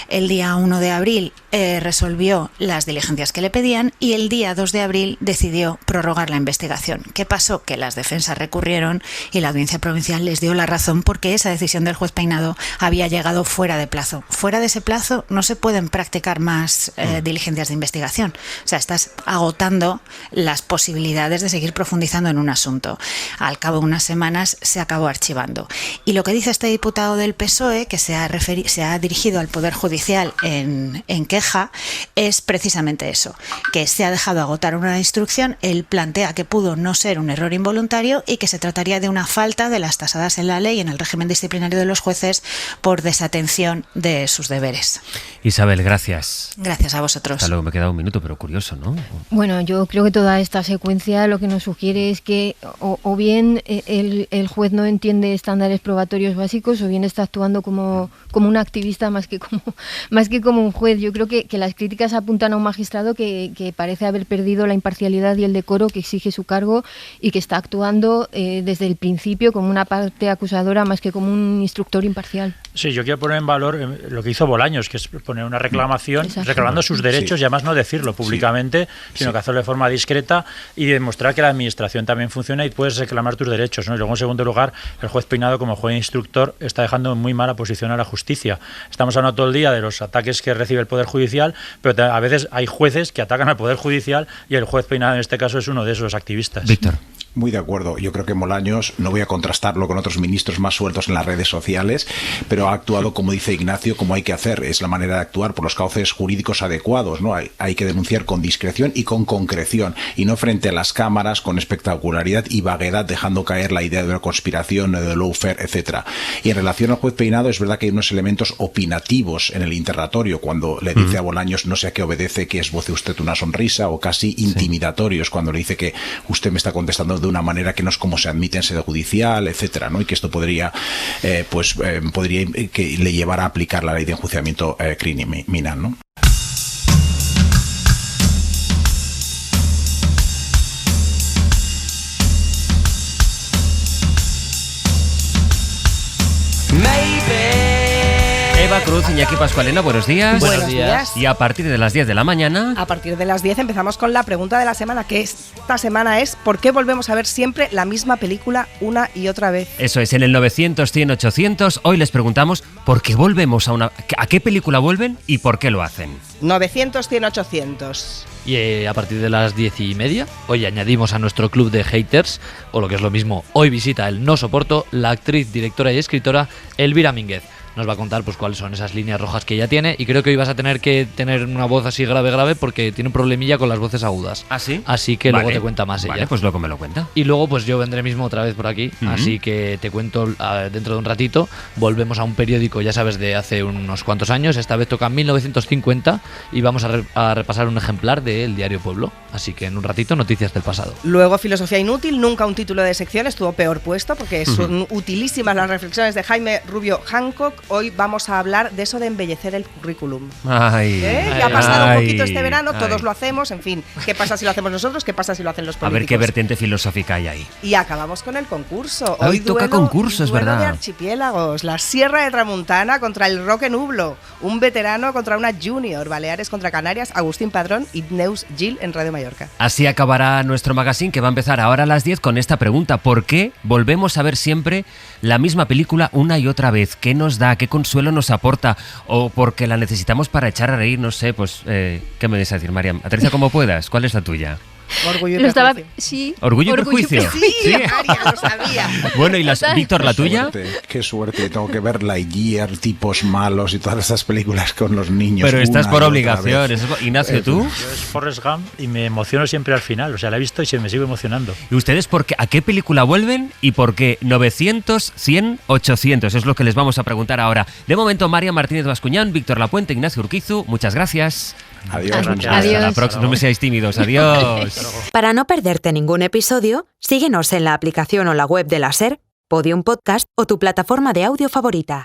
El día 1 de abril resolvió las diligencias que le pedían y el día 2 de abril decidió prorrogar la investigación. ¿Qué pasó? Que las defensas recurrieron y la Audiencia Provincial les dio la razón porque esa decisión del juez Peinado había llegado fuera de plazo. Fuera de ese plazo no se pueden practicar más diligencias de investigación. O sea, estás agotando las posibilidades de seguir profundizando en un asunto. Al cabo de unas semanas se acabó archivando. Y lo que dice este diputado del PSOE, que se ha dirigido al Poder Judicial en queja, es precisamente eso, que se ha dejado agotar una instrucción. Él plantea que pudo no ser un error involuntario y que se trataría de una falta de las tasadas en la ley, en el régimen disciplinario de los jueces, por desatención de sus deberes. Isabel, gracias. Gracias a vosotros. Hasta luego, me queda un minuto, pero curioso, ¿no? Bueno, yo creo que toda esta secuencia lo que nos sugiere es que o bien el juez no entiende estándares probatorios básicos o bien está actuando como un activista más que como un juez. Yo creo que las críticas apuntan a un magistrado que parece haber perdido la imparcialidad y el decoro que exige su cargo y que está actuando desde el principio como una parte acusadora más que como un instructor imparcial. Sí, yo quiero poner en valor lo que hizo Bolaños, que es poner una reclamación, reclamando sus derechos y además no decirlo públicamente, sino que hacerlo de forma discreta y demostrar que la administración también funciona y puedes reclamar tus derechos, ¿no? Y luego, en segundo lugar, el juez Peinado, como juez instructor, está dejando en muy mala posición a la justicia. Estamos hablando todo el día de los ataques que recibe el Poder Judicial, pero a veces hay jueces que atacan al Poder Judicial y el juez Peinado en este caso es uno de esos activistas. Víctor. Muy de acuerdo. Yo creo que Bolaños, no voy a contrastarlo con otros ministros más sueltos en las redes sociales, pero ha actuado, como dice Ignacio, como hay que hacer. Es la manera de actuar por los cauces jurídicos adecuados, ¿no? Hay que denunciar con discreción y con concreción, y no frente a las cámaras con espectacularidad y vaguedad, dejando caer la idea de una conspiración, de lawfare, etcétera. Y en relación al juez Peinado, es verdad que hay unos elementos opinativos en el interrogatorio, cuando le dice a Bolaños, no sé a qué obedece, que esboce usted una sonrisa, o casi intimidatorios, cuando le dice que usted me está contestando de una manera que no es como se admite en sede judicial, etcétera, ¿no? Y que esto podría que le llevara a aplicar la ley de enjuiciamiento criminal, ¿no? Eva Cruz, Iñaki Pascualena, buenos días. Buenos días. Y a partir de las 10 de la mañana... A partir de las 10 empezamos con la pregunta de la semana, que esta semana es ¿por qué volvemos a ver siempre la misma película una y otra vez? Eso es, en el 900, 100, 800, hoy les preguntamos ¿por qué volvemos a qué película vuelven y por qué lo hacen? 900, 100, 800. Y a partir de las 10:30, hoy añadimos a nuestro club de haters, o lo que es lo mismo, hoy visita el No Soporto la actriz, directora y escritora Elvira Mínguez. nos va a contar pues cuáles son esas líneas rojas que ella tiene, y creo que hoy vas a tener que tener una voz así grave porque tiene un problemilla con las voces agudas. ¿Ah, sí? Así que luego te cuenta más ella. Vale, pues luego me lo cuenta. Y luego pues yo vendré mismo otra vez por aquí, así que te cuento dentro de un ratito. Volvemos a un periódico, ya sabes, de hace unos cuantos años. Esta vez toca 1950 y vamos a repasar un ejemplar del diario Pueblo. Así que en un ratito, noticias del pasado. Luego, filosofía inútil, nunca un título de sección, estuvo peor puesto porque son utilísimas las reflexiones de Jaime Rubio Hancock. Hoy vamos a hablar de eso de embellecer el currículum. Ya ha pasado un poquito este verano, todos lo hacemos, en fin. ¿Qué pasa si lo hacemos nosotros? ¿Qué pasa si lo hacen los políticos? A ver qué vertiente filosófica hay ahí. Y acabamos con el concurso. Hoy toca concurso, es verdad. De archipiélagos, la Sierra de Tramuntana contra el Roque Nublo, un veterano contra una junior, Baleares contra Canarias, Agustín Padrón y Neus Gil en Radio Mallorca. Así acabará nuestro magazine, que va a empezar ahora a las 10 con esta pregunta: ¿por qué volvemos a ver siempre la misma película una y otra vez? ¿Qué nos da? ¿Qué consuelo nos aporta? ¿O porque la necesitamos para echar a reír? No sé, pues, ¿qué me vas a decir, Mariam? Aterriza como puedas. ¿Cuál es la tuya? Orgullo y prejuicio. Sí. ¿Orgullo y prejuicio? Sí, María, lo sabía. Bueno, ¿y Víctor, la tuya? Qué suerte, tengo que ver Lightyear, Tipos Malos y todas estas películas con los niños. Pero estás por obligación. Ignacio, ¿tú? Yo es Forrest Gump y me emociono siempre al final. O sea, la he visto y se me sigue emocionando. ¿Y ustedes a qué película vuelven y por qué 900, 100, 800? Es lo que les vamos a preguntar ahora. De momento, María Martínez Bascuñán, Víctor Lapuente, Ignacio Urquizu, muchas gracias. Adiós. Hasta la próxima. No me seáis tímidos. Adiós. Para no perderte ningún episodio, síguenos en la aplicación o la web de la SER, Podium Podcast o tu plataforma de audio favorita.